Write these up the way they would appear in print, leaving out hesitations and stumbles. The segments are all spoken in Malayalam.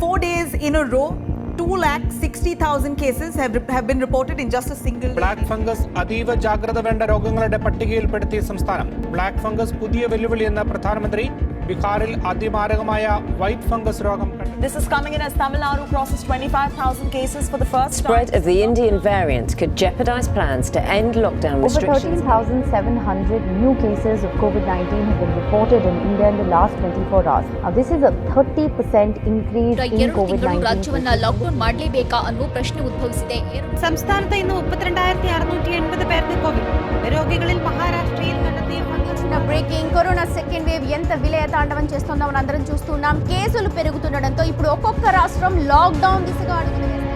4 days in a row, 2,60,000 cases have been reported in just a single day. Black fungus അതീവ ജാഗ്രത വേണ്ട രോഗങ്ങളുടെ പട്ടികയിൽപ്പെടുത്തിയ സംസ്ഥാനം. ബ്ലാക്ക് ഫംഗസ് പുതിയ വെല്ലുവിളിയെന്ന പ്രധാനമന്ത്രി. ബീഹാറിൽ അതിമാരകമായ വൈറ്റ് ഫംഗസ് രോഗം. This is coming in as Tamil Nadu crosses 25,000 cases for the first time. Spread of the Indian variant could jeopardize plans to end lockdown restrictions. Over 13,700 new cases of COVID-19 have been reported in India in the last 24 hours. Now, this is a 30% increase in COVID-19. ರಾಜ್ಯವನ್ನ ಲಾಕ್ಡೌನ್ ಮಾಡಲೇಬೇಕಾ ಅನ್ನೋ ಪ್ರಶ್ನೆ ಉದ್ಭವಿಸಿದೆ. സംസ്ഥാനത്ത് ഇന്ന് 32,680 പേർക്ക് കോവിഡ്. രോഗികളിൽ മഹാരാഷ്ട്രയിൽ കണ്ടെത്തിയ బ్రేకింగ్ కరోనా సెకండ్ వేవ్ ఎంత విలయ తాండవం చేస్తుందో మనం అందరం చూస్తున్నాం. కేసులు పెరుగుతుండడంతో ఇప్పుడు ఒక్కొక్క రాష్ట్రం లాక్డౌన్ దిశగా అడుగులు వేస్తుంది.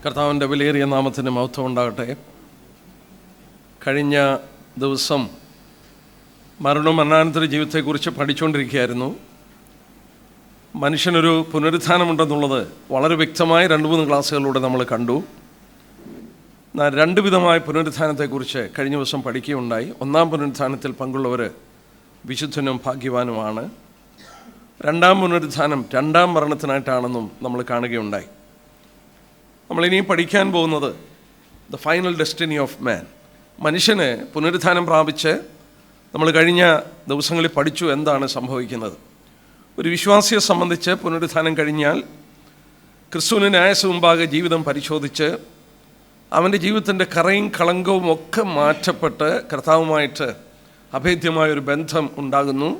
കർത്താവിൻ്റെ വിലയേറിയ നാമത്തിന് മഹത്വം ഉണ്ടാകട്ടെ. കഴിഞ്ഞ ദിവസം മരണവും മരണാനന്തര ജീവിതത്തെക്കുറിച്ച് പഠിച്ചുകൊണ്ടിരിക്കുകയായിരുന്നു. മനുഷ്യനൊരു പുനരുത്ഥാനമുണ്ടെന്നുള്ളത് വളരെ വ്യക്തമായി 2-3 ക്ലാസ്സുകളിലൂടെ നമ്മൾ കണ്ടു. രണ്ട് വിധമായ പുനരുത്ഥാനത്തെക്കുറിച്ച് കഴിഞ്ഞ ദിവസം പഠിക്കുകയുണ്ടായി. ഒന്നാം പുനരുത്ഥാനത്തിൽ പങ്കുള്ളവർ വിശുദ്ധനും ഭാഗ്യവാനുമാണ്. രണ്ടാം പുനരുത്ഥാനം രണ്ടാം മരണത്തിനായിട്ടാണെന്നും നമ്മൾ കാണുകയുണ്ടായി. നമ്മളിനിയും പഠിക്കാൻ പോകുന്നത് ദ ഫൈനൽ ഡെസ്റ്റിനി ഓഫ് മാൻ. മനുഷ്യന് പുനരുത്ഥാനം പ്രാപിച്ച് നമ്മൾ കഴിഞ്ഞ ദിവസങ്ങളിൽ പഠിച്ചു എന്താണ് സംഭവിക്കുന്നത്. ഒരു വിശ്വാസിയെ സംബന്ധിച്ച് പുനരുത്ഥാനം കഴിഞ്ഞാൽ ക്രിസ്തുവിന് ന്യായസ മുമ്പാകെ ജീവിതം പരിശോധിച്ച് അവൻ്റെ ജീവിതത്തിൻ്റെ കറയും കളങ്കവും ഒക്കെ മാറ്റപ്പെട്ട് കർത്താവുമായിട്ട് അഭേദ്യമായൊരു ബന്ധം ഉണ്ടാകുന്നു.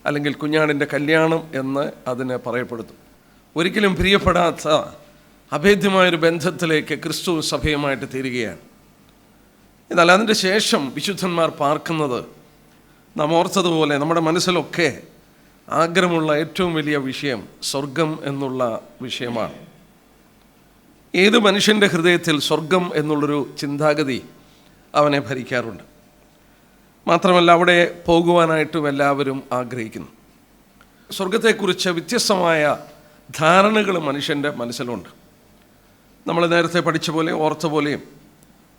അല്ലെങ്കിൽ കുഞ്ഞാടിൻ്റെ കല്യാണം എന്ന് അതിനെ പറയപ്പെടുന്നു. ഒരിക്കലും പ്രിയപ്പെടാത്ത അഭേദ്യമായൊരു ബന്ധത്തിലേക്ക് ക്രിസ്തു സഭയുമായിട്ട് തീരുകയാണ്. എന്നാൽ അതിൻ്റെ ശേഷം വിശുദ്ധന്മാർ പാർക്കുന്നത് നാം ഓർത്തതുപോലെ നമ്മുടെ മനസ്സിലൊക്കെ ആഗ്രഹമുള്ള ഏറ്റവും വലിയ വിഷയം സ്വർഗം എന്നുള്ള വിഷയമാണ്. ഏത് മനുഷ്യൻ്റെ ഹൃദയത്തിൽ സ്വർഗം എന്നുള്ളൊരു ചിന്താഗതി അവനെ ഭരിക്കാറുണ്ട്. മാത്രമല്ല അവിടെ പോകുവാനായിട്ടും എല്ലാവരും ആഗ്രഹിക്കുന്നു. സ്വർഗത്തെക്കുറിച്ച് വ്യത്യസ്തമായ ധാരണകൾ മനുഷ്യൻ്റെ മനസ്സിലുണ്ട്. നമ്മൾ നേരത്തെ പഠിച്ച പോലെ ഓർത്ത പോലെയും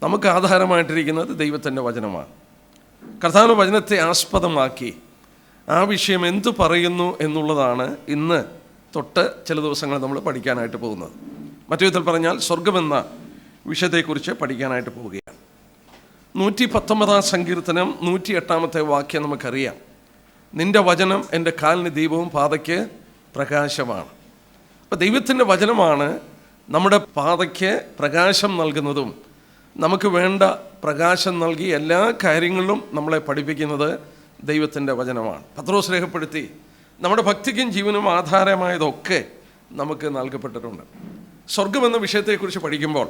നമുക്ക് ആധാരമായിട്ടിരിക്കുന്നത് ദൈവത്തിൻ്റെ വചനമാണ്. കർത്താവിൻ്റെ വചനത്തെ ആസ്പദമാക്കി ആ വിഷയം എന്തു പറയുന്നു എന്നുള്ളതാണ് ഇന്ന് തൊട്ട് ചില ദിവസങ്ങൾ നമ്മൾ പഠിക്കാനായിട്ട് പോകുന്നത്. മറ്റു വിധത്തിൽ പറഞ്ഞാൽ സ്വർഗമെന്ന വിഷയത്തെക്കുറിച്ച് പഠിക്കാനായിട്ട് പോവുകയാണ്. 119 സങ്കീർത്തനം 108 വാക്യം നമുക്കറിയാം. നിൻ്റെ വചനം എൻ്റെ കാലിന് ദീപവും പാതയ്ക്ക് പ്രകാശമാണ്. അപ്പോൾ ദൈവത്തിൻ്റെ വചനമാണ് നമ്മുടെ പാതയ്ക്ക് പ്രകാശം നൽകുന്നതും നമുക്ക് വേണ്ട പ്രകാശം നൽകി എല്ലാ കാര്യങ്ങളിലും നമ്മളെ പഠിപ്പിക്കുന്നത് ദൈവത്തിൻ്റെ വചനമാണ്. പത്രോസ് രേഖപ്പെടുത്തി നമ്മുടെ ഭക്തിക്കും ജീവനും ആധാരമായതൊക്കെ നമുക്ക് നൽകപ്പെട്ടിട്ടുണ്ട്. സ്വർഗമെന്ന വിഷയത്തെക്കുറിച്ച് പഠിക്കുമ്പോൾ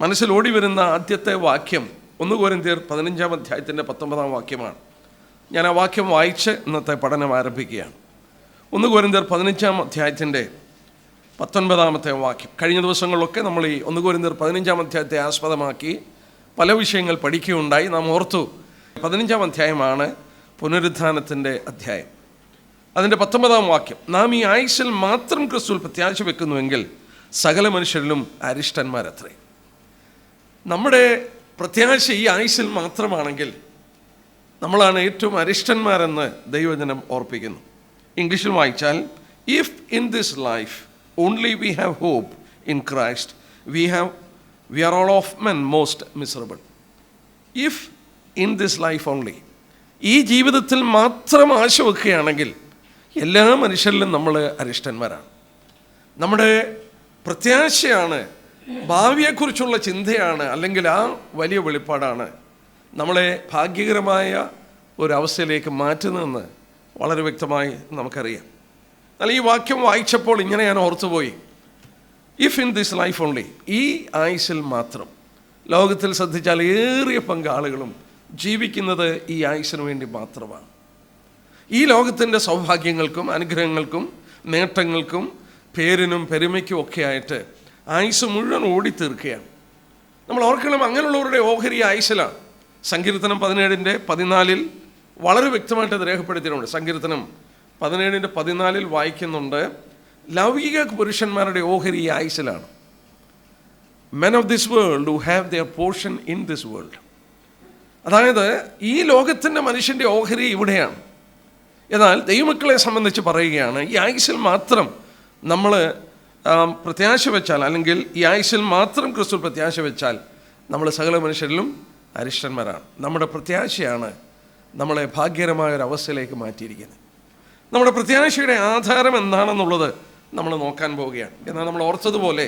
മനസ്സിൽ ഓടി വരുന്ന ആദ്യത്തെ വാക്യം 1 കൊരിന്ത്യർ 15 19 വാക്യമാണ്. ഞാൻ ആ വാക്യം വായിച്ച് ഇന്നത്തെ പഠനം ആരംഭിക്കുകയാണ്. 1 കൊരിന്ത്യർ 15 19 വാക്യം. കഴിഞ്ഞ ദിവസങ്ങളിലൊക്കെ നമ്മൾ ഈ 1 കൊരിന്ത്യർ 15 ആസ്പദമാക്കി പല വിഷയങ്ങൾ പഠിക്കുകയുണ്ടായി. നാം ഓർത്തു 15 അധ്യായമാണ് പുനരുത്ഥാനത്തിൻ്റെ അധ്യായം. അതിൻ്റെ 19 വാക്യം, നാം ഈ ആയുസ്സിൽ മാത്രം ക്രിസ്തുവിൽ പ്രത്യാശ വെക്കുന്നുവെങ്കിൽ സകല മനുഷ്യരിലും അരിഷ്ടന്മാരത്രേ. നമ്മുടെ പ്രത്യാശ ഈ ആയുസ്സിൽ മാത്രമാണെങ്കിൽ നമ്മളാണ് ഏറ്റവും അരിഷ്ടന്മാരെന്ന് ദൈവജനം ഓർപ്പിക്കുന്നു. ഇംഗ്ലീഷിൽ വായിച്ചാൽ if in this life only we have hope in Christ, we are all of men most miserable. If in this life only, ഈ ജീവിതത്തിൽ മാത്രം ആശ വെക്കുകയാണെങ്കിൽ എല്ലാ മനുഷ്യരിലും നമ്മൾ അരിഷ്ടന്മാരാണ്. നമ്മുടെ പ്രത്യാശയാണ്, ഭാവിയെക്കുറിച്ചുള്ള ചിന്തയാണ്, അല്ലെങ്കിൽ ആ വലിയ വെളിപ്പാടാണ് നമ്മളെ ഭാഗ്യകരമായ ഒരവസ്ഥയിലേക്ക് മാറ്റുന്നതെന്ന് വളരെ വ്യക്തമായി നമുക്കറിയാം. എന്നാൽ ഈ വാക്യം വായിച്ചപ്പോൾ ഇങ്ങനെ ഞാൻ ഓർത്തുപോയി, if in this life only, ഈ ആയുസ്സിൽ മാത്രം. ലോകത്തിൽ ശ്രദ്ധിച്ചാൽ ഏറിയ പങ്കാളുകളും ജീവിക്കുന്നത് ഈ ആയുസ്സിന് വേണ്ടി മാത്രമാണ്. ഈ ലോകത്തിൻ്റെ സൗഭാഗ്യങ്ങൾക്കും അനുഗ്രഹങ്ങൾക്കും നേട്ടങ്ങൾക്കും പേരിനും പെരുമയ്ക്കും ഒക്കെ ആയിട്ട് ആയുസ് മുഴുവൻ ഓടിത്തീർക്കുകയാണ്. നമ്മൾ ഓർക്കണം, അങ്ങനെയുള്ളവരുടെ ഓഹരി ആയുസ്സിലാണ്. സങ്കീർത്തനം 17:14 വളരെ വ്യക്തമായിട്ട് അത് രേഖപ്പെടുത്തിയിട്ടുണ്ട്. സങ്കീർത്തനം 17:14 വായിക്കുന്നുണ്ട്, ലൗകിക പുരുഷന്മാരുടെ ഓഹരി ആയുസ്സിലാണ്. Men of this world who have their portion in this world. അതായത് ഈ ലോകത്തിൻ്റെ മനുഷ്യൻ്റെ ഓഹരി ഇവിടെയാണ്. എന്നാൽ ദൈവമക്കളെ സംബന്ധിച്ച് പറയുകയാണ്, ഈ ആയുസ്സിൽ മാത്രം നമ്മൾ പ്രത്യാശ വെച്ചാൽ, അല്ലെങ്കിൽ ഈ ആയുസ്സിൽ മാത്രം ക്രിസ്തു പ്രത്യാശ വെച്ചാൽ നമ്മൾ സകല മനുഷ്യരിലും അരിഷ്ടന്മാരാണ്. നമ്മുടെ പ്രത്യാശയാണ് നമ്മളെ ഭാഗ്യകരമായ ഒരു അവസ്ഥയിലേക്ക് മാറ്റിയിരിക്കുന്നത്. നമ്മുടെ പ്രത്യാശയുടെ ആധാരം എന്താണെന്നുള്ളത് നമ്മൾ നോക്കാൻ പോവുകയാണ്. എന്നാൽ നമ്മൾ ഓർത്തതുപോലെ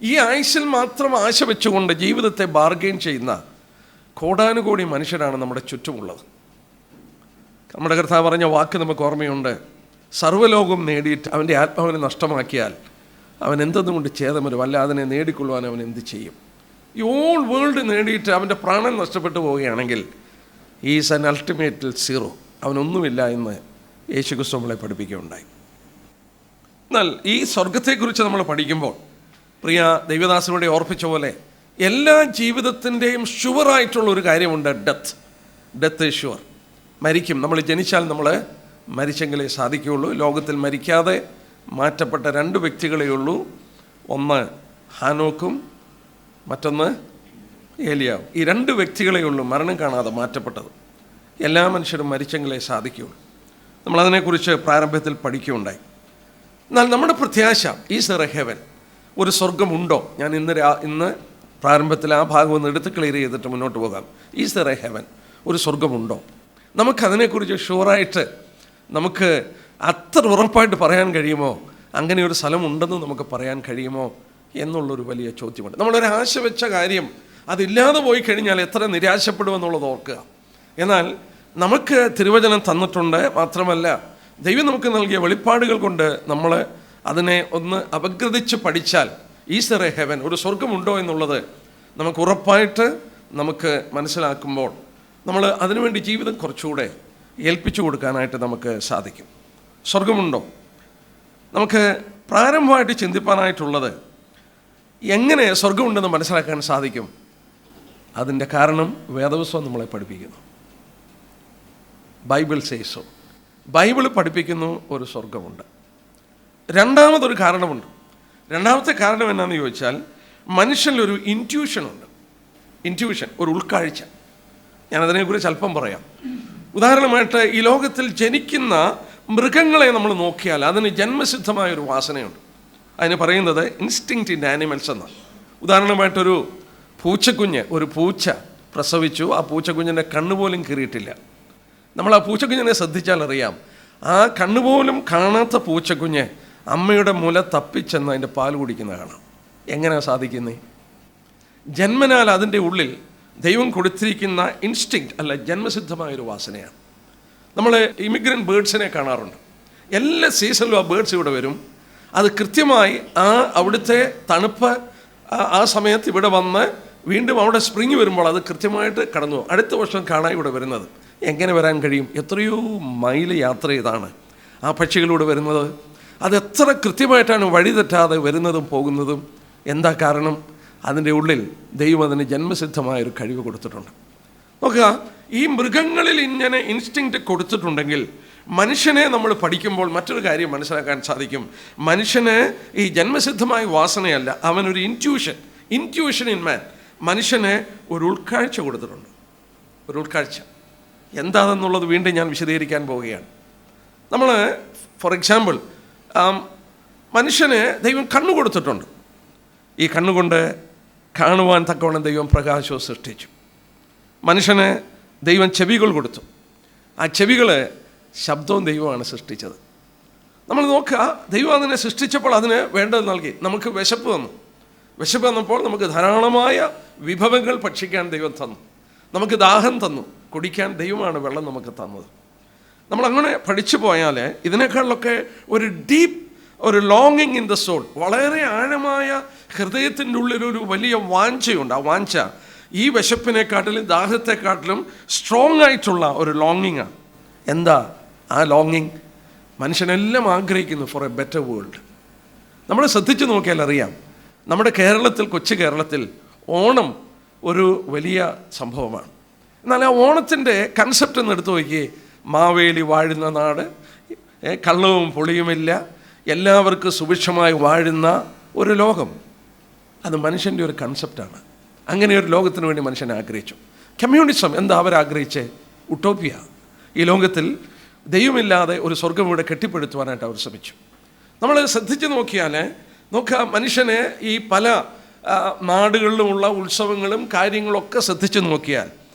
ഈ ആയുസ്സിൽ മാത്രം ആശ വെച്ചുകൊണ്ട് ജീവിതത്തെ ബാർഗെയിൻ ചെയ്യുന്ന കോടാനുകോടി മനുഷ്യരാണ് നമ്മുടെ ചുറ്റുമുള്ളത്. നമ്മുടെ കർത്താവ് പറഞ്ഞ വാക്ക് നമുക്ക് ഓർമ്മയുണ്ട്, സർവ്വലോകം നേടിയിട്ട് അവൻ്റെ ആത്മാവിനെ നഷ്ടമാക്കിയാൽ അവൻ എന്തെന്നുകൊണ്ട് ഛേദം വരും, അല്ല അതിനെ നേടിക്കൊള്ളുവാൻ അവൻ എന്ത് ചെയ്യും? ഈ ഓൾ വേൾഡ് നേടിയിട്ട് അവൻ്റെ പ്രാണൻ നഷ്ടപ്പെട്ടു പോവുകയാണെങ്കിൽ ഈസ് ആൻ അൾട്ടിമേറ്റ് സീറോ, അവനൊന്നുമില്ല എന്ന് യേശുക്രിസ്തു നമ്മളെ പഠിപ്പിക്കുകയുണ്ടായി. എന്നാൽ ഈ സ്വർഗത്തെക്കുറിച്ച് നമ്മൾ പഠിക്കുമ്പോൾ പ്രിയ ദൈവദാസനോടെ ഓർപ്പിച്ച പോലെ എല്ലാ ജീവിതത്തിൻ്റെയും ഷുവറായിട്ടുള്ളൊരു കാര്യമുണ്ട്, ഡെത്ത് ഈസ് ഷുവർ. മരിക്കും. നമ്മൾ ജനിച്ചാൽ നമ്മൾ മരിച്ചെങ്കിലേ സാധിക്കുകയുള്ളൂ. ലോകത്തിൽ മരിക്കാതെ മാറ്റപ്പെട്ട 2 വ്യക്തികളേ ഉള്ളൂ. ഒന്ന് ഹാനോക്കും മറ്റൊന്ന് ഏലിയാവും. ഈ 2 വ്യക്തികളേ ഉള്ളൂ മരണം കാണാതെ മാറ്റപ്പെട്ടത്. എല്ലാ മനുഷ്യരും മരിച്ചെങ്കിലേ സാധിക്കുകയുള്ളൂ. നമ്മളതിനെക്കുറിച്ച് പ്രാരംഭത്തിൽ പഠിക്കുകയുണ്ടായി. എന്നാൽ നമ്മുടെ പ്രത്യാശ ഈസ് എ ഹെവൻ, ഒരു സ്വർഗമുണ്ടോ? ഞാൻ ഇന്ന് പ്രാരംഭത്തിൽ ആ ഭാഗം ഒന്ന് എടുത്ത് ക്ലിയർ ചെയ്തിട്ട് മുന്നോട്ട് പോകാം. ഈസ് എ ഹെവൻ, ഒരു സ്വർഗമുണ്ടോ? നമുക്കതിനെക്കുറിച്ച് ഷുവറായിട്ട് നമുക്ക് അത്ര ഉറപ്പായിട്ട് പറയാൻ കഴിയുമോ? അങ്ങനെ ഒരു സ്ഥലമുണ്ടെന്ന് നമുക്ക് പറയാൻ കഴിയുമോ എന്നുള്ളൊരു വലിയ ചോദ്യമുണ്ട്. നമ്മളൊരു ആശ വെച്ച കാര്യം അതില്ലാതെ പോയി കഴിഞ്ഞാൽ എത്ര നിരാശപ്പെടുമെന്നുള്ളത് ഓർക്കുക. എന്നാൽ നമുക്ക് തിരുവചനം തന്നിട്ടുണ്ട്. മാത്രമല്ല ദൈവം നമുക്ക് നൽകിയ വെളിപ്പാടുകൾ കൊണ്ട് നമ്മൾ അതിനെ ഒന്ന് അപഗ്രഥിച്ച് പഠിച്ചാൽ ഈസ് എ ഹെവൻ, ഒരു സ്വർഗമുണ്ടോ എന്നുള്ളത് നമുക്ക് ഉറപ്പായിട്ട് നമുക്ക് മനസ്സിലാക്കുമ്പോൾ നമ്മൾ അതിനുവേണ്ടി ജീവിതം കുറച്ചുകൂടെ ഏൽപ്പിച്ചു കൊടുക്കാനായിട്ട് നമുക്ക് സാധിക്കും. സ്വർഗമുണ്ടോ? നമുക്ക് പ്രാരംഭമായിട്ട് ചിന്തിപ്പാനായിട്ടുള്ളത് എങ്ങനെ സ്വർഗമുണ്ടെന്ന് മനസ്സിലാക്കാൻ സാധിക്കും? അതിൻ്റെ കാരണം വേദപുസ്തകം നമ്മളെ പഠിപ്പിക്കുന്നു. ബൈബിൾ സേസോ, ബൈബിൾ പഠിപ്പിക്കുന്നു ഒരു സ്വർഗമുണ്ട്. രണ്ടാമതൊരു കാരണമുണ്ട്. രണ്ടാമത്തെ കാരണം എന്നാന്ന് ചോദിച്ചാൽ മനുഷ്യനിലൊരു ഇൻറ്റ്യൂഷനുണ്ട്. ഇൻറ്റ്യൂഷൻ, ഒരു ഉൾക്കാഴ്ച. ഞാനതിനെക്കുറിച്ച് അല്പം പറയാം. ഉദാഹരണമായിട്ട് ഈ ലോകത്തിൽ ജനിക്കുന്ന മൃഗങ്ങളെ നമ്മൾ നോക്കിയാൽ അതിന് ജന്മസിദ്ധമായൊരു വാസനയുണ്ട്. അതിന് പറയുന്നത് ഇൻസ്റ്റിങ്ക്റ്റ് ഇൻ ആനിമൽസ് എന്നാണ്. ഉദാഹരണമായിട്ടൊരു പൂച്ചക്കുഞ്ഞ്, ഒരു പൂച്ച പ്രസവിച്ചു. ആ പൂച്ചക്കുഞ്ഞിൻ്റെ കണ്ണുപോലും കീറിയിട്ടില്ല. നമ്മൾ ആ പൂച്ചക്കുഞ്ഞിനെ ശ്രദ്ധിച്ചാൽ അറിയാം, ആ കണ്ണുപോലും കാണാത്ത പൂച്ചക്കുഞ്ഞ് അമ്മയുടെ മുല തപ്പിച്ചെന്ന് അതിൻ്റെ പാൽ കുടിക്കുന്ന കാണാം. എങ്ങനെയാണ് സാധിക്കുന്നത്? ജന്മനാൽ അതിൻ്റെ ഉള്ളിൽ ദൈവം കൊടുത്തിരിക്കുന്ന ഇൻസ്റ്റിങ്ക്റ്റ് അല്ല, ജന്മസിദ്ധമായൊരു വാസനയാണ്. നമ്മൾ ഇമിഗ്രൻ്റ് ബേഡ്സിനെ കാണാറുണ്ട്. എല്ലാ സീസണിലും ആ ബേഡ്സ് ഇവിടെ വരും. അത് കൃത്യമായി അവിടുത്തെ തണുപ്പ് ആ സമയത്ത് ഇവിടെ വന്ന് വീണ്ടും അവിടെ സ്പ്രിങ് വരുമ്പോൾ അത് കൃത്യമായിട്ട് കടന്നു അടുത്ത വർഷം കാണാൻ ഇവിടെ വരുന്നത്. എങ്ങനെ വരാൻ കഴിയും? എത്രയോ മൈൽ യാത്ര ചെയ്താണ് ആ പക്ഷികളിലൂടെ വരുന്നത്. അതെത്ര കൃത്യമായിട്ടാണ് വഴി തെറ്റാതെ വരുന്നതും പോകുന്നതും. എന്താ കാരണം? അതിൻ്റെ ഉള്ളിൽ ദൈവം അതിന് ജന്മസിദ്ധമായൊരു കഴിവ് കൊടുത്തിട്ടുണ്ട്. നോക്കുക, ഈ മൃഗങ്ങളിൽ ഇങ്ങനെ ഇൻസ്റ്റിങ്ക്റ്റ് കൊടുത്തിട്ടുണ്ടെങ്കിൽ മനുഷ്യനെ നമ്മൾ പഠിക്കുമ്പോൾ മറ്റൊരു കാര്യം മനസ്സിലാക്കാൻ സാധിക്കും. മനുഷ്യന് ഈ ജന്മസിദ്ധമായ വാസനയല്ല, അവനൊരു ഇൻറ്റ്യൂഷൻ ഇൻ മാൻ. മനുഷ്യന് ഒരു ഉൾക്കാഴ്ച കൊടുത്തിട്ടുണ്ട്. ഒരു ഉൾക്കാഴ്ച എന്താണെന്നുള്ളത് വീണ്ടും ഞാൻ വിശദീകരിക്കാൻ പോവുകയാണ്. നമ്മൾ ഫോർ എക്സാമ്പിൾ മനുഷ്യന് ദൈവം കണ്ണു കൊടുത്തിട്ടുണ്ട്. ഈ കണ്ണുകൊണ്ട് കാണുവാൻ തക്കവണ്ണം ദൈവം പ്രകാശവും സൃഷ്ടിച്ചു. മനുഷ്യന് ദൈവം ചെവികൾ കൊടുത്തു. ആ ചെവികൾ ശബ്ദവും ദൈവമാണ് സൃഷ്ടിച്ചത്. നമ്മൾ നോക്കുക, ദൈവം അതിനെ സൃഷ്ടിച്ചപ്പോൾ അതിന് വേണ്ടത് നൽകി. നമുക്ക് വിശപ്പ് തന്നു. വിശപ്പ് തന്നപ്പോൾ നമുക്ക് ധാരാളമായ വിഭവങ്ങൾ ഭക്ഷിക്കാൻ ദൈവം തന്നു. നമുക്ക് ദാഹം തന്നു. കുടിക്കാൻ ദൈവമാണ് വെള്ളം നമുക്ക് തന്നത്. നമ്മളങ്ങനെ പഠിച്ചു പോയാൽ ഇതിനേക്കാളൊക്കെ ഒരു ഡീപ്പ് ഒരു ലോങ്ങിങ് ഇൻ ദ സോൾ, വളരെ ആഴമായ ഹൃദയത്തിൻ്റെ ഉള്ളിലൊരു വലിയ വാഞ്ചയുണ്ട്. ആ വാഞ്ച ഈ വിശപ്പിനെക്കാട്ടിലും ദാഹത്തെക്കാട്ടിലും സ്ട്രോങ് ആയിട്ടുള്ള ഒരു ലോങ്ങിങ്ങാണ്. എന്താ ആ ലോങ്ങിങ്? മനുഷ്യനെല്ലാം ആഗ്രഹിക്കുന്നു ഫോർ എ ബെറ്റർ വേൾഡ്. നമ്മൾ ശ്രദ്ധിച്ചു നോക്കിയാൽ അറിയാം, നമ്മുടെ കേരളത്തിൽ, കൊച്ചു കേരളത്തിൽ ഓണം ഒരു വലിയ സംഭവമാണ്. എന്നാൽ ആ ഓണത്തിൻ്റെ കൺസെപ്റ്റ് ഒന്ന് എടുത്തു നോക്കിയേ. മാവേലി വാഴുന്ന നാട്, കള്ളവും പൊളിയുമില്ല, എല്ലാവർക്കും സുഭിക്ഷമായി വാഴുന്ന ഒരു ലോകം. അത് മനുഷ്യൻ്റെ ഒരു കൺസെപ്റ്റാണ്. അങ്ങനെ ഒരു ലോകത്തിന് വേണ്ടി മനുഷ്യൻ ആഗ്രഹിച്ചു. കമ്മ്യൂണിസം എന്താ അവരാഗ്രഹിച്ച്? ഉട്ടോപ്പിയ. ഈ ലോകത്തിൽ ദൈവമില്ലാതെ ഒരു സ്വർഗം ഇവിടെ കെട്ടിപ്പടുത്തുവാനായിട്ട് അവർ ശ്രമിച്ചു. നമ്മൾ ശ്രദ്ധിച്ച് നോക്കിയാൽ മനുഷ്യന് ഈ പല നാടുകളിലുമുള്ള ഉത്സവങ്ങളും കാര്യങ്ങളൊക്കെ ശ്രദ്ധിച്ച് നോക്കിയാൽ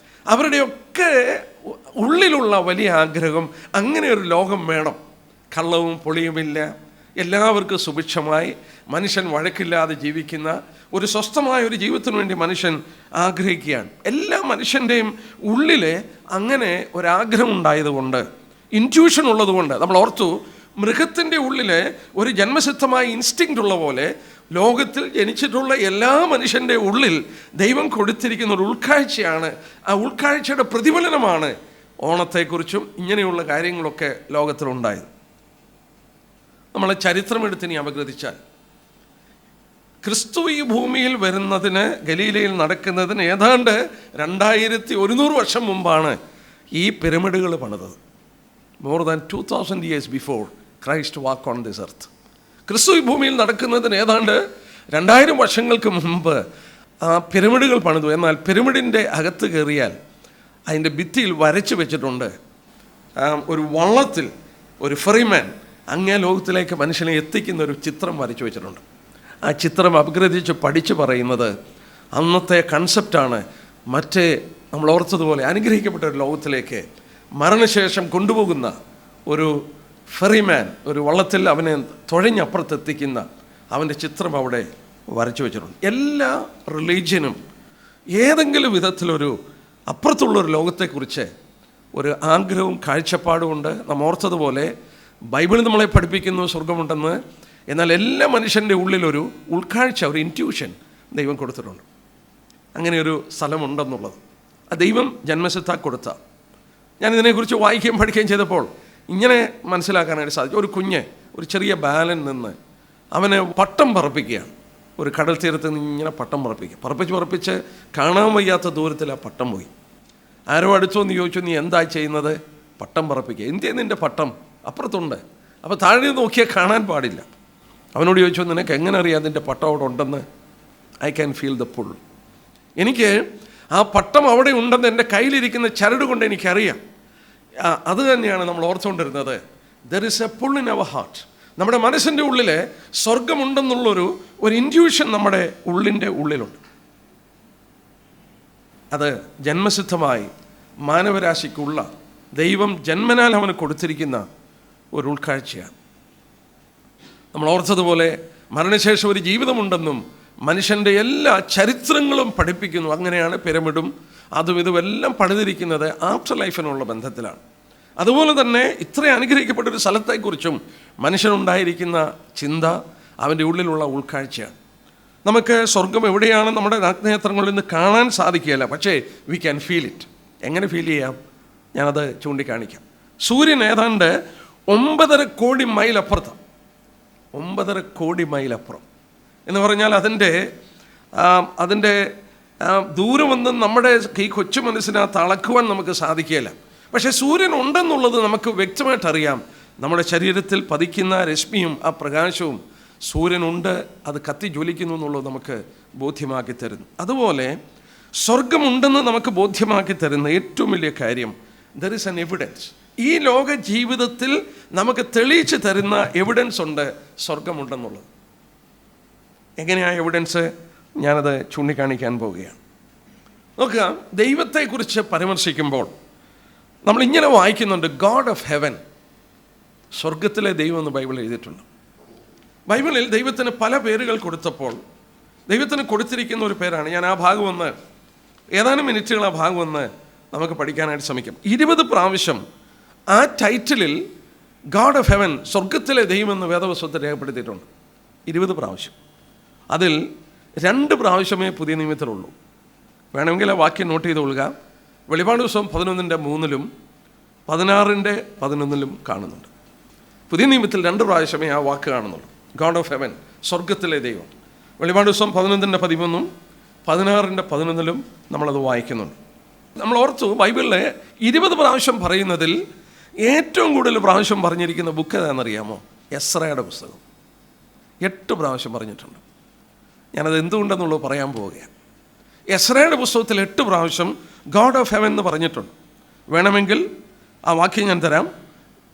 അവരുടെയൊക്കെ ഉള്ളിലുള്ള വലിയ ആഗ്രഹം അങ്ങനെ ഒരു ലോകം വേണം. കള്ളവും പൊളിയുമില്ല, എല്ലാവർക്കും സുഭിക്ഷമായി മനുഷ്യൻ വഴക്കില്ലാതെ ജീവിക്കുന്ന ഒരു സ്വസ്ഥമായ ഒരു ജീവിതത്തിന് വേണ്ടി മനുഷ്യൻ ആഗ്രഹിക്കുകയാണ്. എല്ലാ മനുഷ്യൻ്റെയും ഉള്ളിൽ അങ്ങനെ ഒരാഗ്രഹം ഉണ്ടായതുകൊണ്ട്, ഇൻറ്റ്യൂഷൻ ഉള്ളതുകൊണ്ട്, നമ്മൾ ഓർത്തു മൃഗത്തിൻ്റെ ഉള്ളിൽ ഒരു ജന്മസിദ്ധമായ ഇൻസ്റ്റിങ്ക്റ്റ് ഉള്ള പോലെ ലോകത്തിൽ ജനിച്ചിട്ടുള്ള എല്ലാ മനുഷ്യൻ്റെ ഉള്ളിൽ ദൈവം കൊടുത്തിരിക്കുന്ന ഒരു ഉൾക്കാഴ്ചയാണ്. ആ ഉൾക്കാഴ്ചയുടെ പ്രതിഫലനമാണ് ഓണത്തെക്കുറിച്ചും ഇങ്ങനെയുള്ള കാര്യങ്ങളൊക്കെ ലോകത്തിലുണ്ടായത്. നമ്മൾ ചരിത്രമെടുത്ത് ഇനി അപഗ്രഥിച്ചാൽ, ക്രിസ്തു ഈ ഭൂമിയിൽ വരുന്നതിന്, ഗലീലയിൽ നടക്കുന്നതിന് ഏതാണ്ട് 2100 വർഷം മുമ്പാണ് ഈ പിരമിഡുകൾ പണിതത്. More than 2000 years before Christ walk on this earth. ക്രിസ്തു ഈ ഭൂമിയിൽ നടക്കുന്നതിന് ഏതാണ്ട് 2000 വർഷങ്ങൾക്ക് മുമ്പ് ആ പിരമിഡുകൾ പണിതു. എന്നാൽ പിരമിഡിൻ്റെ അകത്ത് കയറിയാൽ അതിൻ്റെ ഭിത്തിയിൽ വരച്ചു വെച്ചിട്ടുണ്ട് ഒരു വള്ളത്തിൽ ഒരു ഫെറിമാൻ അങ്ങേ ലോകത്തിലേക്ക് മനുഷ്യനെ എത്തിക്കുന്ന ഒരു ചിത്രം വരച്ചു വെച്ചിട്ടുണ്ട്. ആ ചിത്രം അപഗ്രഥിച്ച് പഠിച്ചു പറയുന്നത് അന്നത്തെ കൺസെപ്റ്റാണ്. മറ്റേ നമ്മൾ ഓർത്തതുപോലെ അനുഗ്രഹിക്കപ്പെട്ട ഒരു ലോകത്തിലേക്ക് മരണശേഷം കൊണ്ടുപോകുന്ന ഒരു ഫെറിമാൻ, ഒരു വള്ളത്തിൽ അവനെ തുഴഞ്ഞപ്പുറത്തെത്തിക്കുന്ന അവൻ്റെ ചിത്രം അവിടെ വരച്ചു വെച്ചിട്ടുണ്ട്. എല്ലാ റിലീജിയനും ഏതെങ്കിലും വിധത്തിലൊരു അപ്പുറത്തുള്ളൊരു ലോകത്തെക്കുറിച്ച് ഒരു ആഗ്രഹവും കാഴ്ചപ്പാടുമുണ്ട്. നാം ഓർത്തതുപോലെ ബൈബിൾ നമ്മളെ പഠിപ്പിക്കുന്നു സ്വർഗമുണ്ടെന്ന്. എന്നാൽ എല്ലാ മനുഷ്യൻ്റെ ഉള്ളിലൊരു ഉൾക്കാഴ്ച, ഒരു ഇൻറ്റ്യൂഷൻ ദൈവം കൊടുത്തിട്ടുണ്ട്. അങ്ങനെ ഒരു സ്ഥലമുണ്ടെന്നുള്ളത് ആ ദൈവം ജന്മസിദ്ധ കൊടുത്ത. ഞാനിതിനെക്കുറിച്ച് വായിക്കുകയും പഠിക്കുകയും ചെയ്തപ്പോൾ ഇങ്ങനെ മനസ്സിലാക്കാനായിട്ട് സാധിക്കും. ഒരു കുഞ്ഞ് ഒരു ചെറിയ ബാലൻ നിന്ന് അവനെ പട്ടം പറപ്പിക്കുകയാണ്. ഒരു കടൽ തീരത്ത് നിന്ന് ഇങ്ങനെ പട്ടം പറപ്പിച്ച് കാണാൻ വയ്യാത്ത ദൂരത്തിൽ ആ പട്ടം പോയി. ആരോ അടുത്തോന്ന് ചോദിച്ചു, നീ എന്താ ചെയ്യുന്നത്? പട്ടം പറപ്പിക്കുക. എന്തിനാ നിൻ്റെ പട്ടം? അപ്പുറത്തുണ്ട്. അപ്പോൾ താഴെ നോക്കിയാൽ കാണാൻ പാടില്ല. അവനോട് ചോദിച്ചു, നിനക്ക് എങ്ങനെ അറിയാം അതിൻ്റെ പട്ടം അവിടെ ഉണ്ടെന്ന്? I can feel the pull. എനിക്ക് ആ പട്ടം അവിടെ ഉണ്ടെന്ന് എൻ്റെ കയ്യിലിരിക്കുന്ന ചരട് കൊണ്ട് എനിക്കറിയാം. അത് തന്നെയാണ് നമ്മൾ ഓർത്തുകൊണ്ടിരുന്നത്. There is a pull in our heart. നമ്മുടെ മനസ്സിൻ്റെ ഉള്ളിൽ സ്വർഗമുണ്ടെന്നുള്ളൊരു ഇൻറ്റ്യൂഷൻ നമ്മുടെ ഉള്ളിൻ്റെ ഉള്ളിലുണ്ട്. അത് ജന്മസിദ്ധമായി മാനവരാശിക്കുള്ള ദൈവം ജന്മനാൽ അവന് കൊടുത്തിരിക്കുന്ന ഒരു ഉൾക്കാഴ്ചയാണ്. നമ്മൾ ഓർത്തതുപോലെ മരണശേഷം ഒരു ജീവിതമുണ്ടെന്നും മനുഷ്യൻ്റെ എല്ലാ ചരിത്രങ്ങളും പഠിപ്പിക്കുന്നു. അങ്ങനെയാണ് പിരമിഡും അതും ഇതുമെല്ലാം പണിതിരിക്കുന്നത് ആഫ്റ്റർ ലൈഫിനുള്ള ബന്ധത്തിലാണ്. അതുപോലെ തന്നെ ഇത്ര അനുഗ്രഹിക്കപ്പെട്ടൊരു സ്ഥലത്തെക്കുറിച്ചും മനുഷ്യനുണ്ടായിരിക്കുന്ന ചിന്ത, അവൻ്റെ ഉള്ളിലുള്ള ഉൾക്കാഴ്ചയാണ്. നമുക്ക് സ്വർഗം എവിടെയാണ് നമ്മുടെ നഗ്നേത്രങ്ങളിൽ നിന്ന് കാണാൻ സാധിക്കുകയില്ല, പക്ഷേ വി ക്യാൻ ഫീൽ ഇറ്റ്. എങ്ങനെ ഫീൽ ചെയ്യാം? ഞാനത് ചൂണ്ടിക്കാണിക്കാം. സൂര്യൻ ഏതാണ്ട് 9.5 കോടി മൈൽ അപ്പുറത്താണ്. 9.5 കോടി മൈൽ അപ്പുറം എന്ന് പറഞ്ഞാൽ അതിൻ്റെ ദൂരമൊന്നും നമ്മുടെ ഈ കൊച്ചു മനസ്സിനകത്ത് അളക്കുവാൻ നമുക്ക് സാധിക്കുകയില്ല. പക്ഷേ സൂര്യൻ ഉണ്ടെന്നുള്ളത് നമുക്ക് വ്യക്തമായിട്ട് അറിയാം. നമ്മുടെ ശരീരത്തിൽ പതിക്കുന്ന രശ്മിയും ആ പ്രകാശവും സൂര്യനുണ്ട്, അത് കത്തി ജ്വലിക്കുന്നു എന്നുള്ളത് നമുക്ക് ബോധ്യമാക്കി തരുന്നു. അതുപോലെ സ്വർഗമുണ്ടെന്ന് നമുക്ക് ബോധ്യമാക്കി തരുന്ന ഏറ്റവും വലിയ കാര്യം, ദർ ഇസ് ആൻ എവിഡൻസ്. ഈ ലോക ജീവിതത്തിൽ നമുക്ക് തെളിയിച്ച് തരുന്ന എവിഡൻസ് ഉണ്ട്, സ്വർഗമുണ്ടെന്നുള്ളത്. എങ്ങനെയാണ് എവിഡൻസ്? ഞാനത് ചൂണ്ടിക്കാണിക്കാൻ പോവുകയാണ്. നോക്കുക, ദൈവത്തെക്കുറിച്ച് പരാമർശിക്കുമ്പോൾ നമ്മളിങ്ങനെ വായിക്കുന്നുണ്ട്, ഗോഡ് ഓഫ് ഹെവൻ, സ്വർഗത്തിലെ ദൈവം എന്ന് ബൈബിൾ എഴുതിയിട്ടുണ്ട്. ബൈബിളിൽ ദൈവത്തിന് പല പേരുകൾ കൊടുത്തപ്പോൾ ദൈവത്തിന് കൊടുത്തിരിക്കുന്ന ഒരു പേരാണ്. ഞാൻ ആ ഭാഗം ഒന്ന് ഏതാനും മിനിറ്റുകൾ ആ ഭാഗം ഒന്ന് നമുക്ക് പഠിക്കാനായിട്ട് ശ്രമിക്കാം. 20 പ്രാവശ്യം ആ ടൈറ്റിലിൽ ഗോഡ് ഓഫ് ഹെവൻ, സ്വർഗത്തിലെ ദൈവം എന്ന് വേദപുസ്തകത്തിൽ രേഖപ്പെടുത്തിയിട്ടുണ്ട്. 20 പ്രാവശ്യം. അതിൽ 2 പ്രാവശ്യമേ പുതിയ നിയമത്തിലുള്ളൂ. വേണമെങ്കിൽ ആ വാക്യം നോട്ട് ചെയ്ത് കൊള്ളുക. വെളിപാട് പുസ്തകം 11:3 16:11 കാണുന്നുണ്ട്. പുതിയ നിയമത്തിൽ 2 പ്രാവശ്യമേ ആ വാക്ക് കാണുന്നുള്ളൂ, ഗോഡ് ഓഫ് ഹെവൻ, സ്വർഗത്തിലെ ദൈവം. വെളിപാട് ദിവസം 11:13, 16:11 നമ്മളത് വായിക്കുന്നുണ്ട്. നമ്മൾ ഓർത്തു ബൈബിളിൽ 20 പ്രാവശ്യം പറയുന്നതിൽ ഏറ്റവും കൂടുതൽ പ്രാവശ്യം പറഞ്ഞിരിക്കുന്ന ബുക്ക് ഏതാണെന്നറിയാമോ? എസ്രയുടെ പുസ്തകം. 8 പ്രാവശ്യം പറഞ്ഞിട്ടുണ്ട്. ഞാനത് എന്തുകൊണ്ടെന്നുള്ളത് പറയാൻ പോവുകയാണ്. എസ്രയുടെ പുസ്തകത്തിൽ 8 പ്രാവശ്യം ഗോഡ് ഓഫ് ഹെവൻ എന്ന് പറഞ്ഞിട്ടുണ്ട്. വേണമെങ്കിൽ ആ വാക്യം ഞാൻ തരാം.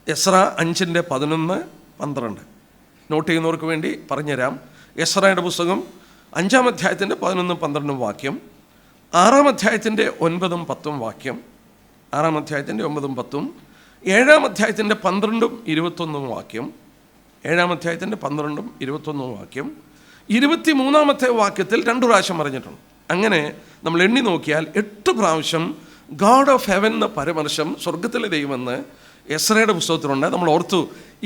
എസ്ര 5:11-12 നോട്ട് ചെയ്യുന്നവർക്ക് വേണ്ടി പറഞ്ഞുതരാം. എസ്രയുടെ പുസ്തകം 5-ാം അധ്യായത്തിൻ്റെ 11-12 വാക്യം, 6-ാം അധ്യായത്തിൻ്റെ 9-10 വാക്യം, 6-ാം അധ്യായത്തിൻ്റെ 9-10, 7-ാം അധ്യായത്തിൻ്റെ 12-21 വാക്യം, 7-ാം അധ്യായത്തിൻ്റെ 12-21 വാക്യം, 23-ാമത്തെ വാക്യത്തിൽ 2 പ്രാവശ്യം പറഞ്ഞിട്ടുണ്ട്. അങ്ങനെ നമ്മൾ എണ്ണി നോക്കിയാൽ 8 പ്രാവശ്യം ഗോഡ് ഓഫ് ഹെവൻ എന്ന പരമർശം, സ്വർഗത്തിലെ ദൈവമെന്ന് എസ്രയുടെ പുസ്തകത്തിലുണ്ട്. നമ്മൾ ഓർത്തു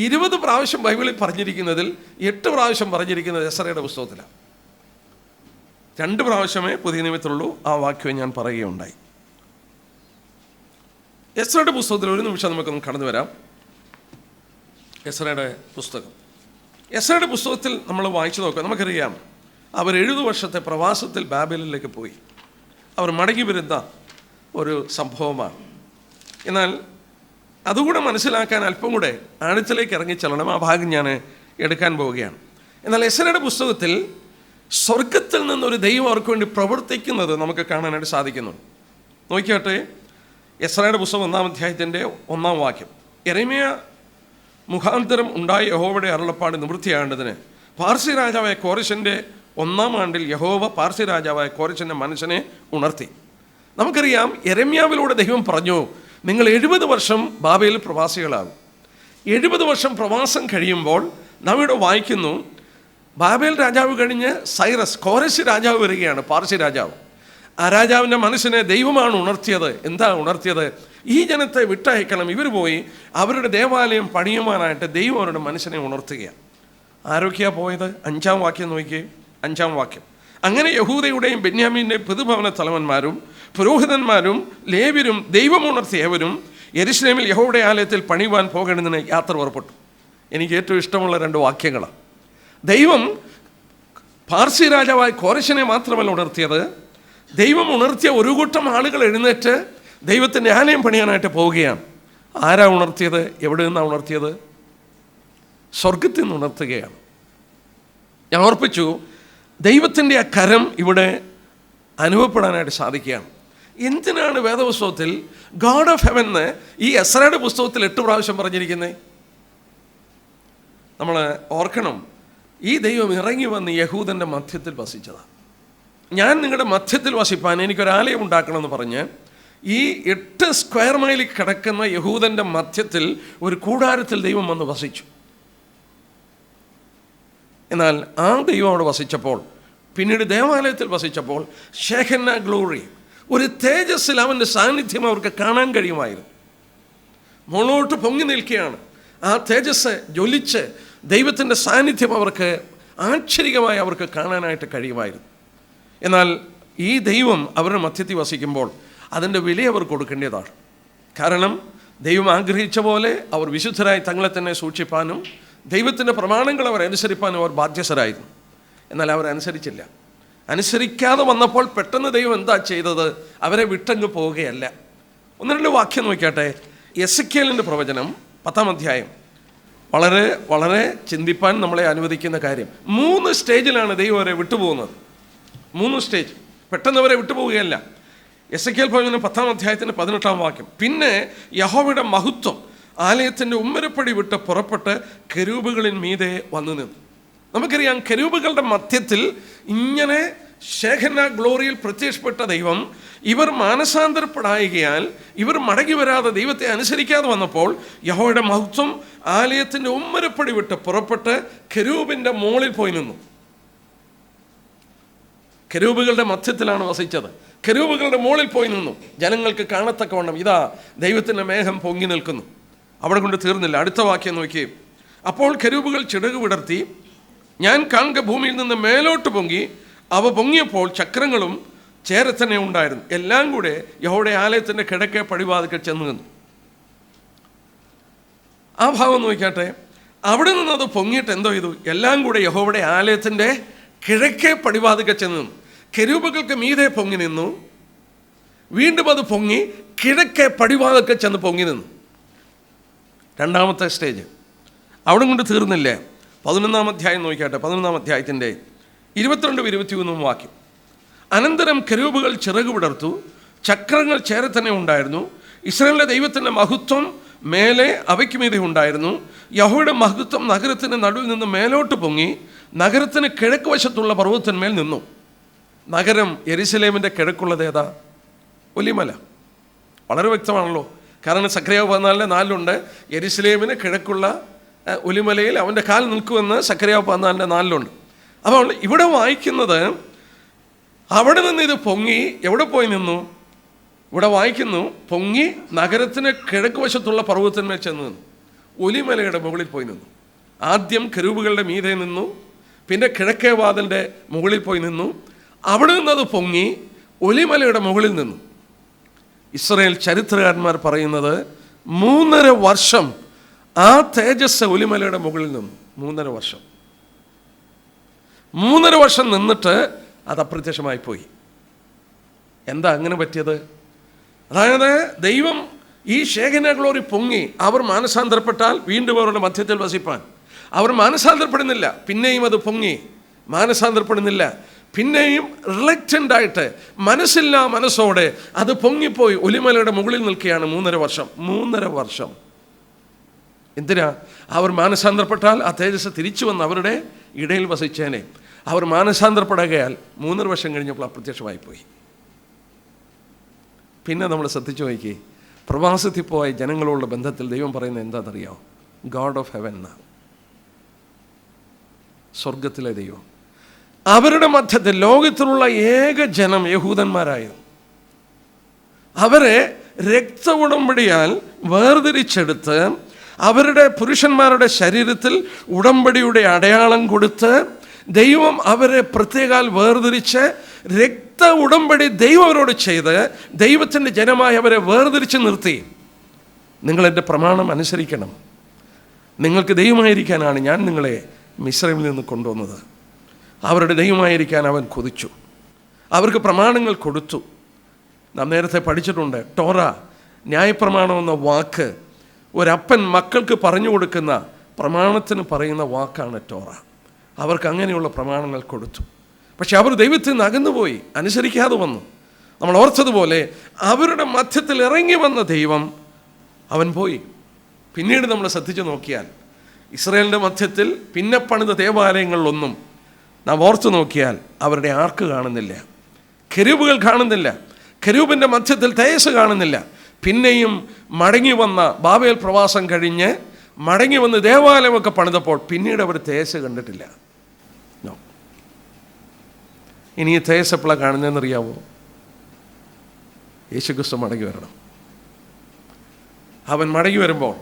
20 പ്രാവശ്യം ബൈബിളിൽ പറഞ്ഞിരിക്കുന്നതിൽ 8 പ്രാവശ്യം പറഞ്ഞിരിക്കുന്നത് എസ്രയുടെ പുസ്തകത്തിലാണ്. 2 പ്രാവശ്യമേ പുതിയ നിയമത്തിലുള്ളൂ. ആ വാക്യം ഞാൻ പറയുകയുണ്ടായി. എസ്രയുടെ പുസ്തകത്തിൽ ഒരു നിമിഷം നമുക്കൊന്ന് കടന്നു വരാം. എസ്രയുടെ പുസ്തകം. എസ്രയുടെ പുസ്തകത്തിൽ നമ്മൾ വായിച്ചു നോക്കാം. നമുക്കറിയാം, അവർ 70 വർഷത്തെ പ്രവാസത്തിൽ ബാബേലിലേക്ക് പോയി. അവർ മടങ്ങി വരുന്ന ഒരു സംഭവമാണ്. എന്നാൽ അതുകൂടെ മനസ്സിലാക്കാൻ അല്പം കൂടെ ആഴത്തിലേക്ക് ഇറങ്ങി ചെല്ലണം. ആ ഭാഗം ഞാൻ എടുക്കാൻ പോവുകയാണ്. എന്നാൽ എസ്രയുടെ പുസ്തകത്തിൽ സ്വർഗത്തിൽ നിന്നൊരു ദൈവം അവർക്ക് വേണ്ടി പ്രവർത്തിക്കുന്നത് നമുക്ക് കാണാനായിട്ട് സാധിക്കുന്നുണ്ട്. നോക്കിയാട്ടെ, എസ്രയുടെ പുസ്തകം 1-ാം അധ്യായത്തിൻ്റെ 1-ാം വാക്യം. യെരമ്യാ മുഖാന്തരം ഉണ്ടായ യഹോവയുടെ അരുളപ്പാട് നിവൃത്തിയാകേണ്ടതിന് പാർസി രാജാവായ കോരശൻ്റെ 1-ാം ആണ്ടിൽ യഹോവ പാർസി രാജാവായ കോരശൻ്റെ മനസ്സിനെ ഉണർത്തി. നമുക്കറിയാം, യെരമ്യാവിലൂടെ ദൈവം പറഞ്ഞു, നിങ്ങൾ 70 വർഷം ബാബേൽ പ്രവാസികളാകും. 70 വർഷം പ്രവാസം കഴിയുമ്പോൾ നാം ഇവിടെ വായിക്കുന്നു, ബാബേൽ രാജാവ് കഴിഞ്ഞ് സൈറസ്, കോരശ് രാജാവ് വരികയാണ്, പാർസി രാജാവ്. ആ രാജാവിൻ്റെ മനസ്സിനെ ദൈവമാണ് ഉണർത്തിയത്. എന്താ ഉണർത്തിയത്? ഈ ജനത്തെ വിട്ടയക്കണം, ഇവർ പോയി അവരുടെ ദേവാലയം പണിയുവാനായിട്ട് ദൈവം അവരുടെ മനസ്സിനെ ഉണർത്തുകയാണ്. ആരൊക്കെയാണ് പോയത്? 5-ാം വാക്യം നോക്കിയേ. 5-ാം വാക്യം. അങ്ങനെ യഹൂദയുടെയും ബെന്യാമീൻ്റെയും പിതൃഭവന തലവന്മാരും പുരോഹിതന്മാരും ലേവ്യരും ദൈവമുണർത്തിയവരും യെരുശലേമിൽ യഹോവയുടെ ആലയത്തിൽ പണിയുവാൻ പോകേണ്ടതിന് യാത്ര പുറപ്പെട്ടു. എനിക്ക് ഏറ്റവും ഇഷ്ടമുള്ള 2 വാക്യങ്ങളാണ്. ദൈവം പാർസി രാജാവായ കോരശനെ മാത്രമല്ല ഉണർത്തിയത്, ദൈവം ഉണർത്തിയ ഒരു കൂട്ടം ആളുകൾ എഴുന്നേറ്റ് ദൈവത്തിൻ്റെ ആലയം പണിയാനായിട്ട് പോവുകയാണ്. ആരാ ഉണർത്തിയത്? എവിടെ നിന്നാണ് ഉണർത്തിയത്? സ്വർഗത്തിൽ നിന്ന് ഉണർത്തുകയാണ്. ഞാൻ ഓർപ്പിച്ചു, ദൈവത്തിൻ്റെ ആ കരം ഇവിടെ അനുഭവപ്പെടാനായിട്ട് സാധിക്കുകയാണ്. എന്തിനാണ് വേദപുസ്തകത്തിൽ ഗോഡ് ഓഫ് ഹെവൻ എന്ന് ഈ എസ്രയുടെ പുസ്തകത്തിൽ 8 പ്രാവശ്യം പറഞ്ഞിരിക്കുന്നത്? നമ്മൾ ഓർക്കണം, ഈ ദൈവം ഇറങ്ങി വന്ന് യഹൂദൻ്റെ മധ്യത്തിൽ വസിച്ചതാണ്. ഞാൻ നിങ്ങളുടെ മധ്യത്തിൽ വസിപ്പാൻ എനിക്കൊരാലയം ഉണ്ടാക്കണമെന്ന് പറഞ്ഞ് ഈ 8 സ്ക്വയർ മൈലിൽ കിടക്കുന്ന യഹൂദൻ്റെ മധ്യത്തിൽ ഒരു കൂടാരത്തിൽ ദൈവം വന്ന് വസിച്ചു. എന്നാൽ ആ ദൈവം അവിടെ വസിച്ചപ്പോൾ, പിന്നീട് ദേവാലയത്തിൽ വസിച്ചപ്പോൾ, ഷെഹന്ന ഗ്ലോറി, ഒരു തേജസ്സിൽ അവൻ്റെ സാന്നിധ്യം അവർക്ക് കാണാൻ കഴിയുമായിരുന്നു. മുകളോട്ട് പൊങ്ങി നിൽക്കുകയാണ്. ആ തേജസ് ജ്വലിച്ച് ദൈവത്തിൻ്റെ സാന്നിധ്യം അവർക്ക് ആശ്ചര്യമായി അവർക്ക് കാണാനായിട്ട് കഴിയുമായിരുന്നു. എന്നാൽ ഈ ദൈവം അവരുടെ മധ്യത്തിൽ വസിക്കുമ്പോൾ അതിൻ്റെ വില അവർ കൊടുക്കേണ്ടതാണ്. കാരണം ദൈവം ആഗ്രഹിച്ച പോലെ അവർ വിശുദ്ധരായി തങ്ങളെ തന്നെ സൂക്ഷിപ്പാനും ദൈവത്തിൻ്റെ പ്രമാണങ്ങൾ അവർ അനുസരിപ്പാനും അവർ ബാധ്യസ്ഥരായിരുന്നു. എന്നാൽ അവരനുസരിച്ചില്ല. അനുസരിക്കാതെ വന്നപ്പോൾ പെട്ടെന്ന് ദൈവം എന്താ ചെയ്തത്? അവരെ വിട്ടങ്ങ് പോവുകയല്ല. 1-2 വാക്യം നോക്കിയാട്ടെ. എസെക്കിയേലിൻ്റെ പ്രവചനം 10-ാം അധ്യായം. വളരെ വളരെ ചിന്തിപ്പാൻ നമ്മളെ അനുവദിക്കുന്ന കാര്യം. 3 സ്റ്റേജിലാണ് ദൈവം അവരെ വിട്ടുപോകുന്നത്. 3 സ്റ്റേജ്. പെട്ടെന്ന് അവരെ വിട്ടുപോവുകയല്ല. എസെക്കിയേൽ പ്രവചനം 10-ാം അധ്യായത്തിൻ്റെ 18-ാം വാക്യം. പിന്നെ യഹോവയുടെ മഹത്വം ആലയത്തിൻ്റെ ഉമ്മരപ്പടി വിട്ട് പുറപ്പെട്ട് കെരൂബുകളിൻ മീതെ വന്നു നിന്നു. നമുക്കറിയാം, കെരൂബുകളുടെ മധ്യത്തിൽ ഇങ്ങനെ ഷെഹന്ന ഗ്ലോറിയിൽ പ്രത്യക്ഷപ്പെട്ട ദൈവം ഇവർ മാനസാന്തരപ്പെടായികയാൽ ഇവർ മടങ്ങി വരാതെ ദൈവത്തെ അനുസരിക്കാതെ വന്നപ്പോൾ യഹോവയുടെ മഹത്വം ആലയത്തിൻ്റെ ഉമ്മരപ്പടി വിട്ട് പുറപ്പെട്ട് കെരൂബിൻ്റെ മുകളിൽ പോയി നിന്നു. കെരൂബുകളുടെ മധ്യത്തിലാണ് വസിച്ചത്. കെരൂബുകളുടെ മുകളിൽ പോയി നിന്നു. ജനങ്ങൾക്ക് കാണത്തക്കവണ്ണം ഇതാ ദൈവത്തിൻ്റെ മേഘം പൊങ്ങി നിൽക്കുന്നു. അവിടെ കൊണ്ട് തീർന്നില്ല. അടുത്ത വാക്യം നോക്കി. അപ്പോൾ കെരൂബുകൾ ചിറക് വിടർത്തി, ഞാൻ കാണുക ഭൂമിയിൽ നിന്ന് മേലോട്ട് പൊങ്ങി. അവ പൊങ്ങിയപ്പോൾ ചക്രങ്ങളും ചേരത്തന്നെ ഉണ്ടായിരുന്നു. എല്ലാം കൂടെ യഹോവയുടെ ആലയത്തിൻ്റെ കിഴക്കേ പടിവാതിക്കൽ ചെന്ന് നിന്നു. ആ ഭാവം നോക്കിയാട്ടെ. അവിടെ നിന്ന് അത് പൊങ്ങിയിട്ട് എന്തോ ചെയ്തു? എല്ലാം കൂടെ യഹോവയുടെ ആലയത്തിൻ്റെ കിഴക്കേ പടിവാതിൽക്കൽ ചെന്ന് നിന്നു. കെരൂബുകൾക്ക് മീതെ പൊങ്ങി നിന്നു. വീണ്ടും അത് പൊങ്ങി കിഴക്കേ പടിവാതിൽക്കൽ ചെന്ന് പൊങ്ങി നിന്നു. രണ്ടാമത്തെ സ്റ്റേജ്. അവിടെ കൊണ്ട് തീർന്നില്ല. 11-ാം അധ്യായം നോക്കിയാട്ടെ. 11-ാം അധ്യായത്തിൻ്റെ 22-23 വാക്യം. അനന്തരം കെരൂബുകൾ ചിറക് വിടർത്തു, ചക്രങ്ങൾ ചേരെ തന്നെ ഉണ്ടായിരുന്നു. ഇസ്രായേലിലെ ദൈവത്തിൻ്റെ മഹത്വം മേലെ അവയ്ക്ക് മീതെ ഉണ്ടായിരുന്നു. യഹോവയുടെ മഹത്വം നഗരത്തിൻ്റെ നടുവിൽ നിന്ന് മേലോട്ട് പൊങ്ങി നഗരത്തിന് കിഴക്ക് വശത്തുള്ള പർവ്വതത്തിന്മേൽ നിന്നു. നഗരം യെരുശലേമിൻ്റെ കിഴക്കുള്ളത് ഏതാ? ഒലിമല. വളരെ വ്യക്തമാണല്ലോ. കാരണം സക്കറിയാവ് 14:4 യെരുശലേമിന് കിഴക്കുള്ള ഒലിമലയിൽ അവൻ്റെ കാൽ നിൽക്കുമെന്ന് സക്കറിയാവ് 14:4. അപ്പോൾ ഇവിടെ വായിക്കുന്നത് അവിടെ നിന്ന് ഇത് പൊങ്ങി എവിടെ പോയി നിന്നു? ഇവിടെ വായിക്കുന്നു പൊങ്ങി നഗരത്തിന് കിഴക്ക് വശത്തുള്ള പർവ്വതത്തിന്മേൽ ചെന്ന് നിന്നു. ഒലിമലയുടെ മുകളിൽ പോയി നിന്നു. ആദ്യം കെരൂബുകളുടെ മീതെ നിന്നു, പിന്നെ കിഴക്കേ വാതിലിൻ്റെ മുകളിൽ പോയി നിന്നു. അവിടെ നിന്നത് പൊങ്ങി ഒലിമലയുടെ മുകളിൽ നിന്നു. ഇസ്രായേൽ ചരിത്രകാരന്മാർ പറയുന്നത് 3.5 വർഷം ആ തേജസ് ഒലിമലയുടെ മുകളിൽ നിന്നു. 3.5 വർഷം. 3.5 വർഷം നിന്നിട്ട് അത് അപ്രത്യക്ഷമായി പോയി. എന്താ അങ്ങനെ പറ്റിയത്? അതായത് ദൈവം ഈ ശേഖന ഗ്ലോറി പൊങ്ങി അവർ മാനസാന്തരപ്പെട്ടാൽ വീണ്ടും അവരുടെ മധ്യത്തിൽ വസിപ്പാൻ. അവർ മാനസാന്തരപ്പെടുന്നില്ല. പിന്നെയും അത് പൊങ്ങി മാനസാന്തരപ്പെടുന്നില്ല. പിന്നെയും റിലക്റ്റൻ്റായിട്ട് മനസ്സില്ലാ മനസ്സോടെ അത് പൊങ്ങിപ്പോയി ഒലിമലയുടെ മുകളിൽ നിൽക്കുകയാണ് 3.5 വർഷം. 3.5 വർഷം. എന്തിനാ? അവർ മാനസാന്തരപ്പെട്ടാൽ ആ തേജസ് തിരിച്ചു വന്ന് അവരുടെ ഇടയിൽ വസിച്ചേനെ. അവർ മാനസാന്തരപ്പെടുകയാൽ 3.5 വർഷം കഴിഞ്ഞപ്പോൾ അപ്രത്യക്ഷമായി പോയി. പിന്നെ നമ്മൾ ശ്രദ്ധിച്ചു നോക്കി, പ്രവാസത്തിൽ പോയ ജനങ്ങളോടുള്ള ബന്ധത്തിൽ ദൈവം പറയുന്നത് എന്താണെന്നറിയാമോ? ഗോഡ് ഓഫ് ഹെവൻ എന്നാണ്. സ്വർഗത്തിലെ ദൈവം. അവരുടെ മധ്യത്തിൽ ലോകത്തിലുള്ള ഏക ജനം യഹൂദന്മാരായിരുന്നു. അവരെ രക്ത ഉടമ്പടിയാൽ വേർതിരിച്ചെടുത്ത് അവരുടെ പുരുഷന്മാരുടെ ശരീരത്തിൽ ഉടമ്പടിയുടെ അടയാളം കൊടുത്ത് ദൈവം അവരെ പ്രത്യേകാൽ വേർതിരിച്ച് രക്ത ഉടമ്പടി ദൈവം അവരോട് ചെയ്ത് ദൈവത്തിൻ്റെ ജനമായി അവരെ വേർതിരിച്ച് നിർത്തി. നിങ്ങളെൻ്റെ പ്രമാണം അനുസരിക്കണം. നിങ്ങൾക്ക് ദൈവമായിരിക്കാനാണ് ഞാൻ നിങ്ങളെ മിസ്രൈമിൽ നിന്ന് കൊണ്ടുവന്നത്. അവരുടെ ദൈവമായിരിക്കാൻ അവൻ കൊതിച്ചു. അവർക്ക് പ്രമാണങ്ങൾ കൊടുത്തു. നാം നേരത്തെ പഠിച്ചിട്ടുണ്ട്. ടോറ, ന്യായപ്രമാണം എന്ന വാക്ക് ഒരപ്പൻ മക്കൾക്ക് പറഞ്ഞു കൊടുക്കുന്ന പ്രമാണത്തിന് പറയുന്ന വാക്കാണ് ടോറ. അവർക്ക് അങ്ങനെയുള്ള പ്രമാണങ്ങൾ കൊടുത്തു. പക്ഷെ അവർ ദൈവത്തിൽ നിന്ന് അകന്നുപോയി, അനുസരിക്കാതെ വന്നു. നമ്മൾ ഓർത്തതുപോലെ അവരുടെ മധ്യത്തിൽ ഇറങ്ങി വന്ന ദൈവം അവൻ പോയി. പിന്നീട് നമ്മൾ ശ്രദ്ധിച്ചു നോക്കിയാൽ ഇസ്രായേലിൻ്റെ മധ്യത്തിൽ പിന്നെ പണിത ദേവാലയങ്ങളിലൊന്നും നാം ഓർത്തു നോക്കിയാൽ അവരുടെ ആർക്ക് കാണുന്നില്ല, കെരൂബുകൾ കാണുന്നില്ല, കെരൂബിൻ്റെ മധ്യത്തിൽ തേജസ് കാണുന്നില്ല. പിന്നെയും മടങ്ങി വന്ന ബാബേൽ പ്രവാസം കഴിഞ്ഞ് മടങ്ങി വന്ന് ദേവാലയമൊക്കെ പണിതപ്പോൾ പിന്നീട് അവർ തേജസ് കണ്ടിട്ടില്ല. ഇനി ഈ തേജസ് എപ്പോഴാണ് കാണുന്നതെന്നറിയാമോ? യേശുക്രിസ്തു മടങ്ങി വരണം. അവൻ മടങ്ങി വരുമ്പോൾ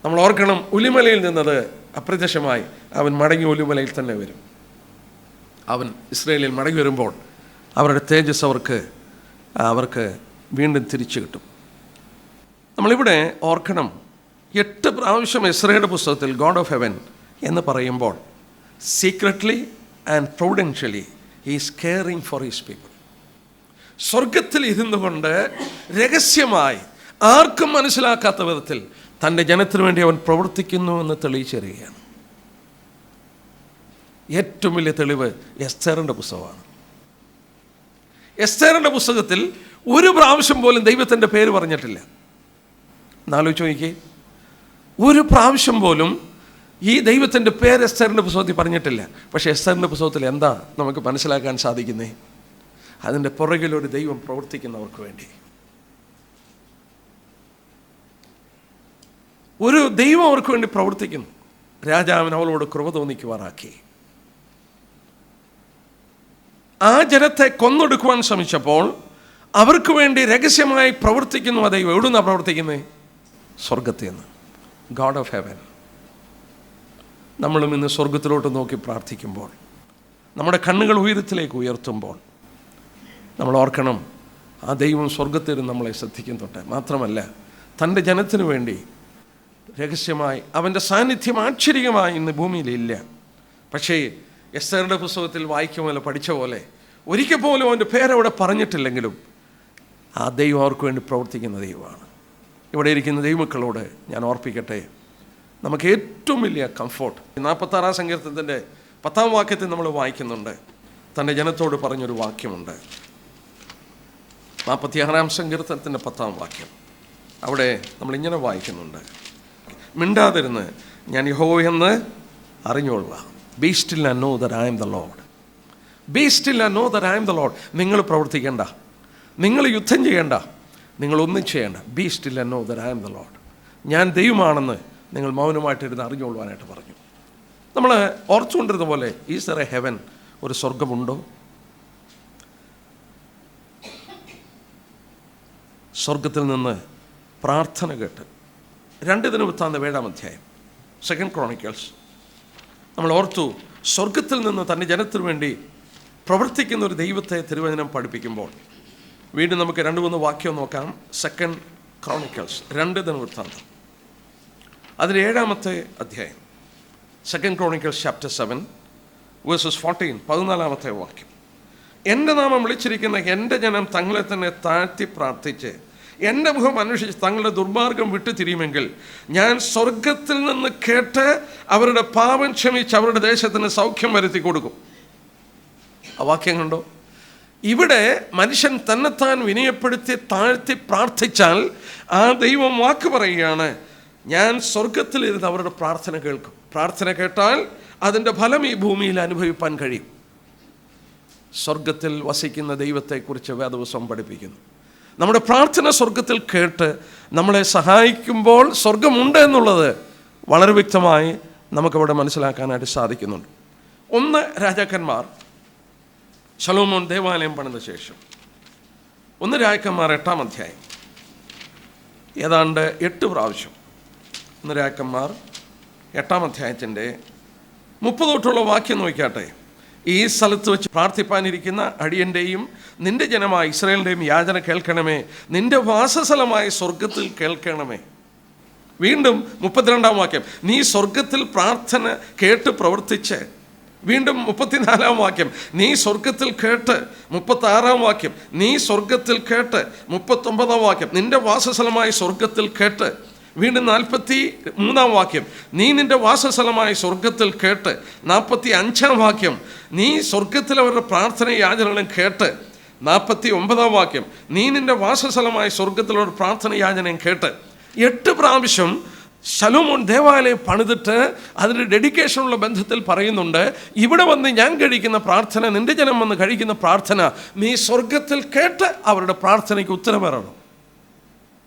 നമ്മൾ ഓർക്കണം, ഒലിമലയിൽ നിന്നത് അപ്രത്യക്ഷമായി അവൻ മടങ്ങി ഒലിമലയിൽ തന്നെ വരും. അവൻ ഇസ്രായേലിൽ മടങ്ങി വരുമ്പോൾ അവരുടെ തേജസ് അവർക്ക് വീണ്ടും തിരിച്ചു കിട്ടും. നമ്മളിവിടെ ഓർക്കണം, 8 പ്രാവശ്യം എസ്രയുടെ പുസ്തകത്തിൽ ഗോഡ് ഓഫ് ഹെവൻ എന്ന് പറയുമ്പോൾ secretly and providentially he's caring for his people. സ്വർഗത്തിൽ ഇരുന്നു കൊണ്ട് രഹസ്യമായി ആർക്കും മനസ്സിലാക്കാത്ത വിധത്തിൽ തൻ്റെ ജനത്തിനു വേണ്ടി അവൻ പ്രവർത്തിക്കുന്നു എന്ന് തെളിയിച്ചറിയുകയാണ്. ഏറ്റവും വലിയ തെളിവ് എസ്തേറിൻ്റെ പുസ്തകമാണ്. എസ്തേറിൻ്റെ പുസ്തകത്തിൽ ഒരു പ്രാവശ്യം പോലും ദൈവത്തിൻ്റെ പേര് പറഞ്ഞിട്ടില്ല. എന്നാലോചിച്ച് നോക്കിക്കേ, ഒരു പ്രാവശ്യം പോലും ഈ ദൈവത്തിൻ്റെ പേര് എസ്തേറിൻ്റെ പുസ്തകത്തിൽ പറഞ്ഞിട്ടില്ല. പക്ഷേ എസ്തേറിൻ്റെ പുസ്തകത്തിൽ എന്താ നമുക്ക് മനസ്സിലാക്കാൻ സാധിക്കുന്നേ? അതിൻ്റെ പുറകിലൊരു ദൈവം പ്രവർത്തിക്കുന്നവർക്ക് വേണ്ടി, ഒരു ദൈവം അവർക്ക് വേണ്ടി പ്രവർത്തിക്കുന്നു. രാജാവിന് അവളോട് കൃപ തോന്നിക്കുവാറാക്കി. ആ ജനത്തെ കൊന്നൊടുക്കുവാൻ ശ്രമിച്ചപ്പോൾ അവർക്ക് വേണ്ടി രഹസ്യമായി പ്രവർത്തിക്കുന്നു ആ ദൈവം. എവിടുന്നാണ് പ്രവർത്തിക്കുന്നത്? സ്വർഗത്തിൽ നിന്ന്. God of heaven. നമ്മളും ഇന്ന് സ്വർഗത്തിലോട്ട് നോക്കി പ്രാർത്ഥിക്കുമ്പോൾ, നമ്മുടെ കണ്ണുകൾ ഉയരത്തിലേക്ക് ഉയർത്തുമ്പോൾ നമ്മൾ ഓർക്കണം, ആ ദൈവം സ്വർഗത്തിൽ നമ്മളെ ശ്രദ്ധിക്കുന്നുണ്ട്. മാത്രമല്ല, തൻ്റെ ജനത്തിനു വേണ്ടി രഹസ്യമായി അവൻ്റെ സാന്നിധ്യം ആശ്ചര്യമായി ഇന്ന് ഭൂമിയിലില്ല. പക്ഷേ എസ്തേറിന്റെ പുസ്തകത്തിൽ വായിക്കുമല്ലോ പഠിച്ച പോലെ ഒരിക്കൽ പോലും അവൻ്റെ പേരവിടെ പറഞ്ഞിട്ടില്ലെങ്കിലും ആ ദൈവം അവർക്ക് വേണ്ടി പ്രവർത്തിക്കുന്ന ദൈവമാണ്. ഇവിടെ ഇരിക്കുന്ന ദൈവമക്കളോട് ഞാൻ ഓർപ്പിക്കട്ടെ, നമുക്ക് ഏറ്റവും വലിയ കംഫോർട്ട് 46 സങ്കീർത്തനത്തിൻ്റെ 10-ാം വാക്യത്തിൽ നമ്മൾ വായിക്കുന്നുണ്ട്. തൻ്റെ ജനത്തോട് പറഞ്ഞൊരു വാക്യമുണ്ട്. 46-ാം സങ്കീർത്തനത്തിൻ്റെ 10-ാം വാക്യം. അവിടെ നമ്മളിങ്ങനെ വായിക്കുന്നുണ്ട്, മിണ്ടാതിരുന്ന് ഞാൻ യഹോവയെന്ന് അറിഞ്ഞോളുക. Be still and know that I am the Lord. Be still and know that I am the Lord. നിങ്ങൾ പ്രവർത്തിക്കേണ്ട, നിങ്ങൾ യുദ്ധം ചെയ്യേണ്ട, നിങ്ങളൊന്നും ചെയ്യേണ്ട. Be still and know that I am the Lord. ഞാൻ ദൈവമാണെന്ന് നിങ്ങൾ മൗനമായിട്ടിരുന്ന് അറിഞ്ഞുകൊള്ളുവാനായിട്ട് പറഞ്ഞു. നമ്മൾ ഓർത്തുകൊണ്ടിരുന്ന പോലെ ഈസ് ദെയർ എ ഹെവൻ, ഒരു സ്വർഗമുണ്ടോ? സ്വർഗത്തിൽ നിന്ന് പ്രാർത്ഥന കേട്ട് 2 ദിനവൃത്താന്തം 7-ാം അധ്യായം 2 ക്രോണിക്കൽസ് നമ്മൾ ഓർത്തു. സ്വർഗത്തിൽ നിന്ന് തൻ്റെ ജനത്തിനു വേണ്ടി പ്രവർത്തിക്കുന്ന ഒരു ദൈവത്തെ തിരുവചനം പഠിപ്പിക്കുമ്പോൾ വീണ്ടും നമുക്ക് 2-3 വാക്യം നോക്കാം. 2 ക്രോണിക്കൽസ് 2 ദിനവൃത്താന്തം അതിൽ 7-ാമത്തെ അധ്യായം 2 ക്രോണിക്കൽസ് ചാപ്റ്റർ 7 വേഴ്സസ് 14, 14-ാമത്തെ വാക്യം. എൻ്റെ നാമം വിളിച്ചിരിക്കുന്ന എൻ്റെ ജനം തങ്ങളെ തന്നെ താഴ്ത്തി പ്രാർത്ഥിച്ച് എൻ്റെ മുഖം അന്വേഷിച്ച് തങ്ങളുടെ ദുർമാർഗം വിട്ടു തിരിയുമെങ്കിൽ ഞാൻ സ്വർഗത്തിൽ നിന്ന് കേട്ട് അവരുടെ പാപം ക്ഷമിച്ച് അവരുടെ ദേശത്തിന് സൗഖ്യം വരുത്തി കൊടുക്കും. ആ വാക്യം കണ്ടോ? ഇവിടെ മനുഷ്യൻ തന്നെത്താൻ വിനയപ്പെടുത്തി താഴ്ത്തി പ്രാർത്ഥിച്ചാൽ ആ ദൈവം വാക്ക് പറയുകയാണ്, ഞാൻ സ്വർഗത്തിലിരുന്ന് അവരുടെ പ്രാർത്ഥന കേൾക്കും. പ്രാർത്ഥന കേട്ടാൽ അതിൻ്റെ ഫലം ഈ ഭൂമിയിൽ അനുഭവിപ്പാൻ കഴിയും. സ്വർഗത്തിൽ വസിക്കുന്ന ദൈവത്തെക്കുറിച്ച് വേദപുസ്തകം പഠിപ്പിക്കുന്നു. നമ്മുടെ പ്രാർത്ഥന സ്വർഗത്തിൽ കേട്ട് നമ്മളെ സഹായിക്കുമ്പോൾ സ്വർഗമുണ്ട് എന്നുള്ളത് വളരെ വ്യക്തമായി നമുക്കവിടെ മനസ്സിലാക്കാനായിട്ട് സാധിക്കുന്നുണ്ട്. 1 രാജാക്കന്മാർ ശലോമോൻ ദേവാലയം പണിത ശേഷം 1 രാജാക്കന്മാർ 8-ാം അധ്യായം ഏതാണ്ട് 8 പ്രാവശ്യം 1 രാജാക്കന്മാർ 8-ാം അധ്യായത്തിൻ്റെ 30 തൊട്ടുള്ള വാക്യം നോക്കിയാട്ടെ. ഈ സ്ഥലത്ത് വെച്ച് പ്രാർത്ഥിപ്പാനിരിക്കുന്ന അടിയൻ്റെയും നിന്റെ ജനമായ ഇസ്രായേലിൻ്റെയും യാചന കേൾക്കണമേ, നിന്റെ വാസസ്ഥലമായ സ്വർഗത്തിൽ കേൾക്കണമേ. വീണ്ടും 32-ാം വാക്യം, നീ സ്വർഗത്തിൽ പ്രാർത്ഥന കേട്ട് പ്രവർത്തിച്ച്. വീണ്ടും 34-ാം വാക്യം, നീ സ്വർഗത്തിൽ കേട്ട്. 36-ാം വാക്യം, നീ സ്വർഗത്തിൽ കേട്ട്. 39-ാം വാക്യം, നിന്റെ വാസസ്ഥലമായ സ്വർഗത്തിൽ കേട്ട്. വീണ്ടും 43-ാം വാക്യം, നീ നിന്റെ വാസസ്ഥലമായ സ്വർഗത്തിൽ കേട്ട്. 45-ാം വാക്യം, നീ സ്വർഗത്തിൽ അവരുടെ പ്രാർത്ഥന യാചനകളും കേട്ട്. 49-ാം വാക്യം, നീ നിന്റെ വാസസ്ഥലമായ സ്വർഗത്തിൽ അവരുടെ പ്രാർത്ഥന യാചനയും കേട്ട്. 8 പ്രാവശ്യം ശലോമോൻ ദേവാലയം പണിതിട്ട് അതിൻ്റെ ഡെഡിക്കേഷനുള്ള ബന്ധത്തിൽ പറയുന്നുണ്ട്, ഇവിടെ വന്ന് ഞാൻ കഴിക്കുന്ന പ്രാർത്ഥന, നിന്റെ ജനം വന്ന് കഴിക്കുന്ന പ്രാർത്ഥന നീ സ്വർഗത്തിൽ കേട്ട് അവരുടെ പ്രാർത്ഥനയ്ക്ക് ഉത്തരം പറയണം.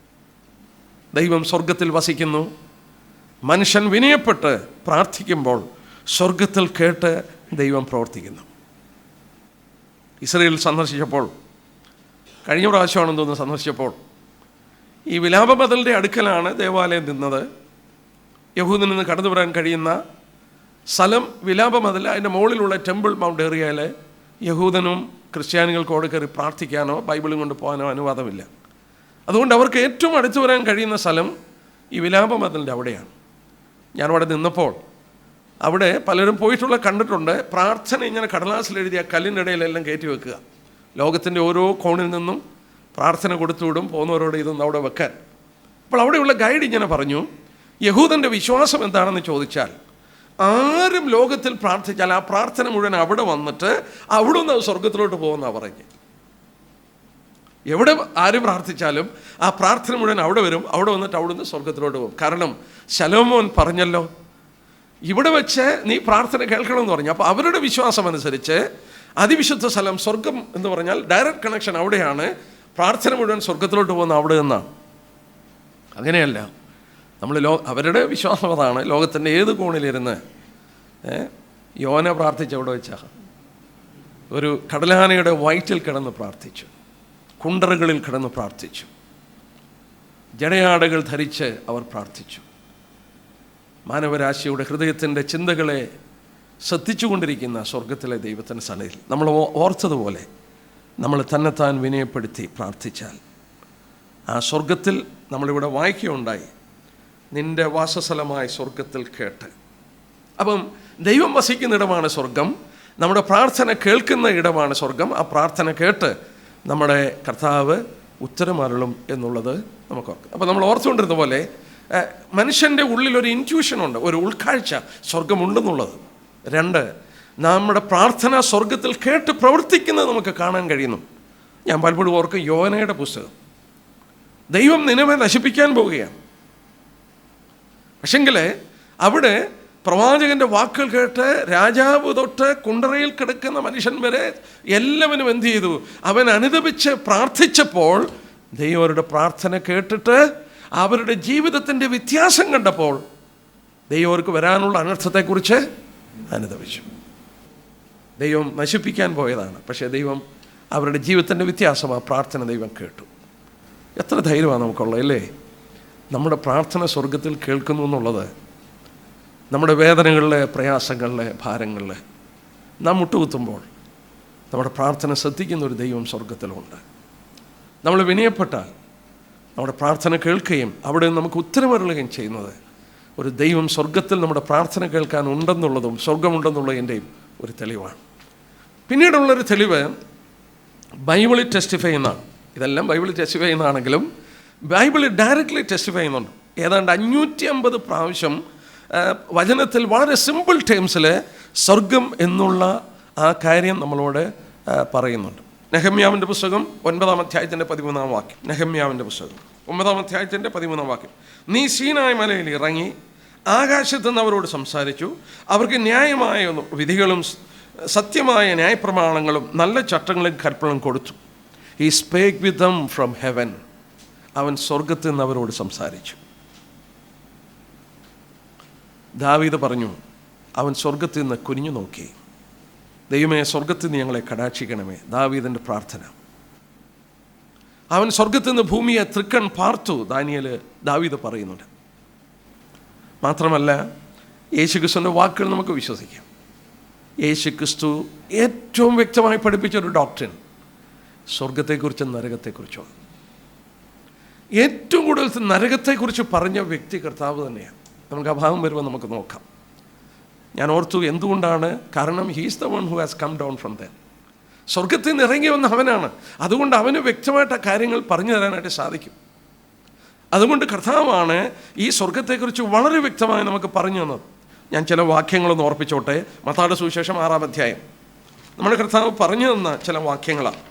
ദൈവം സ്വർഗത്തിൽ വസിക്കുന്നു. മനുഷ്യൻ വിനയപ്പെട്ട് പ്രാർത്ഥിക്കുമ്പോൾ സ്വർഗത്തിൽ കേട്ട് ദൈവം പ്രവർത്തിക്കുന്നു. ഇസ്രായേൽ സന്ദർശിച്ചപ്പോൾ, കഴിഞ്ഞ പ്രാവശ്യമാണെന്ന് തോന്നുന്നു സന്ദർശിച്ചപ്പോൾ, ഈ വിലാപമതിലിൻ്റെ അടുക്കലാണ് ദേവാലയം നിന്നത്. യഹൂദിൽ നിന്ന് കടന്നു വരാൻ കഴിയുന്ന സ്ഥലം വിലാപമതിൽ. അതിൻ്റെ മുകളിലുള്ള ടെമ്പിൾ മൗണ്ട് ഏറിയയിൽ യഹൂദനും ക്രിസ്ത്യാനികൾക്കോട് കയറി പ്രാർത്ഥിക്കാനോ ബൈബിളും കൊണ്ട് പോകാനോ അനുവാദമില്ല. അതുകൊണ്ട് അവർക്ക് ഏറ്റവും അടുത്ത് വരാൻ കഴിയുന്ന സ്ഥലം ഈ വിലാപമതിലിൻ്റെ അവിടെയാണ്. ഞാനവിടെ നിന്നപ്പോൾ അവിടെ പലരും പോയിട്ടുള്ള കണ്ടിട്ടുണ്ട്. പ്രാർത്ഥന ഇങ്ങനെ കടലാസിൽ എഴുതിയ കല്ലിൻ്റെ ഇടയിലെല്ലാം കയറ്റി വെക്കുക. ലോകത്തിൻ്റെ ഓരോ കോണിൽ നിന്നും പ്രാർത്ഥന കൊടുത്തുവിടും പോകുന്നവരോട് ഇതൊന്നും അവിടെ വെക്കാൻ. അപ്പോൾ അവിടെയുള്ള ഗൈഡ് ഇങ്ങനെ പറഞ്ഞു, യഹൂദൻ്റെ വിശ്വാസം എന്താണെന്ന് ചോദിച്ചാൽ ആരും ലോകത്തിൽ പ്രാർത്ഥിച്ചാൽ ആ പ്രാർത്ഥന മുഴുവൻ അവിടെ വന്നിട്ട് അവിടെ നിന്ന് സ്വർഗത്തിലോട്ട് പോകുമെന്നാണ് പറഞ്ഞ്. എവിടെ ആര് പ്രാർത്ഥിച്ചാലും ആ പ്രാർത്ഥന മുഴുവൻ അവിടെ വരും, അവിടെ വന്നിട്ട് അവിടെ നിന്ന് സ്വർഗത്തിലോട്ട് പോകും. കാരണം ശലോമോൻ പറഞ്ഞല്ലോ, ഇവിടെ വെച്ച് നീ പ്രാർത്ഥന കേൾക്കണമെന്ന് പറഞ്ഞു. അപ്പോൾ അവരുടെ വിശ്വാസം അനുസരിച്ച് അതിവിശുദ്ധ സ്ഥലം സ്വർഗം എന്ന് പറഞ്ഞാൽ ഡയറക്റ്റ് കണക്ഷൻ അവിടെയാണ്. പ്രാർത്ഥന മുഴുവൻ സ്വർഗത്തിലോട്ട് പോകുന്ന അവിടെ നിന്നാണ്. അങ്ങനെയല്ല, നമ്മൾ അവരുടെ വിശ്വാസം അതാണ്. ലോകത്തിൻ്റെ ഏത് കോണിലിരുന്ന് യോന പ്രാർത്ഥിച്ച് അവിടെ വെച്ചാൽ ഒരു കടലാനയുടെ വയറ്റിൽ കിടന്ന് പ്രാർത്ഥിച്ചു, കുണ്ടറുകളിൽ കിടന്ന് പ്രാർത്ഥിച്ചു, ജടയാടകൾ ധരിച്ച് അവർ പ്രാർത്ഥിച്ചു. മാനവരാശിയുടെ ഹൃദയത്തിൻ്റെ ചിന്തകളെ ശ്രദ്ധിച്ചുകൊണ്ടിരിക്കുന്ന സ്വർഗത്തിലെ ദൈവത്തിൻ്റെ സന്നിധിയിൽ നമ്മൾ ഓർത്തതുപോലെ നമ്മൾ തന്നെത്താൻ വിനയപ്പെടുത്തി പ്രാർത്ഥിച്ചാൽ ആ സ്വർഗത്തിൽ നമ്മളിവിടെ വായിക്കുകയുണ്ടായി, നിൻ്റെ വാസസ്ഥലമായ സ്വർഗത്തിൽ കേട്ട്. അപ്പം ദൈവം വസിക്കുന്നിടമാണ് സ്വർഗം. നമ്മുടെ പ്രാർത്ഥന കേൾക്കുന്ന ഇടമാണ് സ്വർഗം. ആ പ്രാർത്ഥന കേട്ട് നമ്മുടെ കർത്താവ് ഉത്തരമരുളും എന്നുള്ളത് നമുക്ക് ഓർക്കാം. അപ്പോൾ നമ്മൾ ഓർത്തുകൊണ്ടിരുന്ന പോലെ മനുഷ്യൻ്റെ ഉള്ളിലൊരു ഇൻറ്റ്യൂഷനുണ്ട്, ഒരു ഉൾക്കാഴ്ച സ്വർഗമുണ്ടെന്നുള്ളത്. 2, നമ്മുടെ പ്രാർത്ഥന സ്വർഗത്തിൽ കേട്ട് പ്രവർത്തിക്കുന്നത് നമുക്ക് കാണാൻ കഴിയുന്നു. ഞാൻ പലപ്പോഴും ഓർക്കും യോനയുടെ പുസ്തകം. ദൈവം നിനവെ നശിപ്പിക്കാൻ പോവുകയാണ്. പക്ഷെങ്കിൽ അവിടെ പ്രവാചകൻ്റെ വാക്കുകൾ കേട്ട് രാജാവ് തൊട്ട് കുണ്ടറയിൽ കിടക്കുന്ന മനുഷ്യൻ വരെ എല്ലാവരും എന്ത് ചെയ്തു? അവൻ അനുദപിച്ച് പ്രാർത്ഥിച്ചപ്പോൾ ദൈവം അവരുടെ പ്രാർത്ഥന കേട്ടിട്ട് അവരുടെ ജീവിതത്തിൻ്റെ വ്യത്യാസം കണ്ടപ്പോൾ ദൈവം അവർക്ക് വരാനുള്ള അനർത്ഥത്തെക്കുറിച്ച് അനുദപിച്ചു. ദൈവം നശിപ്പിക്കാൻ പോയതാണ്, പക്ഷേ ദൈവം അവരുടെ ജീവിതത്തിൻ്റെ വ്യത്യാസം ആ പ്രാർത്ഥന ദൈവം കേട്ടു. എത്ര ധൈര്യമാണ് നമുക്കുള്ളത് അല്ലേ? നമ്മുടെ പ്രാർത്ഥന സ്വർഗത്തിൽ കേൾക്കുന്നു എന്നുള്ളത്. നമ്മുടെ വേദനകളിലെ, പ്രയാസങ്ങളിലെ, ഭാരങ്ങളിലെ നാം മുട്ടുകുത്തുമ്പോൾ നമ്മുടെ പ്രാർത്ഥന ശ്രദ്ധിക്കുന്ന ഒരു ദൈവം സ്വർഗത്തിലുണ്ട്. നമ്മൾ വിനയപ്പെട്ടാൽ നമ്മുടെ പ്രാർത്ഥന കേൾക്കുകയും അവിടെ നമുക്ക് ഉത്തരമരുളുകയും ചെയ്യുന്നത് ഒരു ദൈവം സ്വർഗത്തിൽ നമ്മുടെ പ്രാർത്ഥന കേൾക്കാൻ ഉണ്ടെന്നുള്ളതും സ്വർഗമുണ്ടെന്നുള്ളതിൻ്റെയും ഒരു തെളിവാണ്. പിന്നീടുള്ളൊരു തെളിവ് ബൈബിളിൽ ടെസ്റ്റിഫൈ ചെയ്യുന്നതാണ്. ഇതെല്ലാം ബൈബിളിൽ ടെസ്റ്റിഫൈ ചെയ്യുന്നതാണെങ്കിലും ബൈബിളിൽ ഡയറക്റ്റ്ലി ടെസ്റ്റിഫൈ ചെയ്യുന്നുണ്ട്. ഏതാണ്ട് 550 പ്രാവശ്യം വചനത്തിൽ വളരെ സിമ്പിൾ ടേംസിൽ സ്വർഗം എന്നുള്ള ആ കാര്യം നമ്മളോട് പറയുന്നുണ്ട്. നെഹമ്യാവിൻ്റെ പുസ്തകം 9-ാം അധ്യായത്തിൻ്റെ 13-ാം വാക്യം. നെഹമ്യാവിൻ്റെ പുസ്തകം 9-ാം അധ്യായത്തിൻ്റെ 13-ാം വാക്യം. നീ സീനായ് മലയിൽ ഇറങ്ങി ആകാശത്ത് നിന്ന് അവരോട് സംസാരിച്ചു. അവർക്ക് ന്യായമായ വിധികളും സത്യമായ ന്യായപ്രമാണങ്ങളും നല്ല ചട്ടങ്ങളും കൽപ്പനകളും കൊടുത്തു. He സ്പേക്ക് with them from heaven. അവൻ സ്വർഗത്തിൽ നിന്ന് അവരോട് സംസാരിച്ചു. ദാവീദ് പറഞ്ഞു, അവൻ സ്വർഗത്തിൽ നിന്ന് കുനിഞ്ഞു നോക്കി. ദൈവമേ, സ്വർഗത്തിൽ നിന്ന് ഞങ്ങളെ കടാക്ഷിക്കണമേ. ദാവീദിൻ്റെ പ്രാർത്ഥന. അവൻ സ്വർഗത്തിൽ നിന്ന് ഭൂമിയെ തൃക്കൺ പാർത്തു. ദാവീദ് പറയുന്നുണ്ട്. മാത്രമല്ല, യേശുക്രിസ്തുവിൻ്റെ വാക്കുകൾ നമുക്ക് വിശ്വസിക്കാം. യേശുക്രിസ്തു ഏറ്റവും വ്യക്തമായി പഠിപ്പിച്ചൊരു ഡോക്ട്രിൻ സ്വർഗത്തെക്കുറിച്ചും നരകത്തെക്കുറിച്ചുമാണ്. ഏറ്റവും കൂടുതൽ നരകത്തെക്കുറിച്ച് പറഞ്ഞ വ്യക്തി കർത്താവ് തന്നെയാണ്. നമുക്ക് അഭാവം വരുമ്പോൾ നമുക്ക് നോക്കാം. ഞാൻ ഓർത്തു എന്തുകൊണ്ടാണ്? കാരണം he's the one who has come down from then. സ്വർഗത്തിൽ നിന്ന് ഇറങ്ങി വന്ന അവനാണ്. അതുകൊണ്ട് അവന് വ്യക്തമായിട്ട് ആ കാര്യങ്ങൾ പറഞ്ഞു തരാനായിട്ട് സാധിക്കും. അതുകൊണ്ട് കർത്താവാണ് ഈ സ്വർഗത്തെക്കുറിച്ച് വളരെ വ്യക്തമായി നമുക്ക് പറഞ്ഞു തന്നത്. ഞാൻ ചില വാക്യങ്ങളൊന്ന് ഓർപ്പിച്ചോട്ടെ. മത്തായിയുടെ സുവിശേഷം 6-ാം അധ്യായം നമ്മുടെ കർത്താവ് പറഞ്ഞു തന്ന ചില വാക്യങ്ങളാണ്.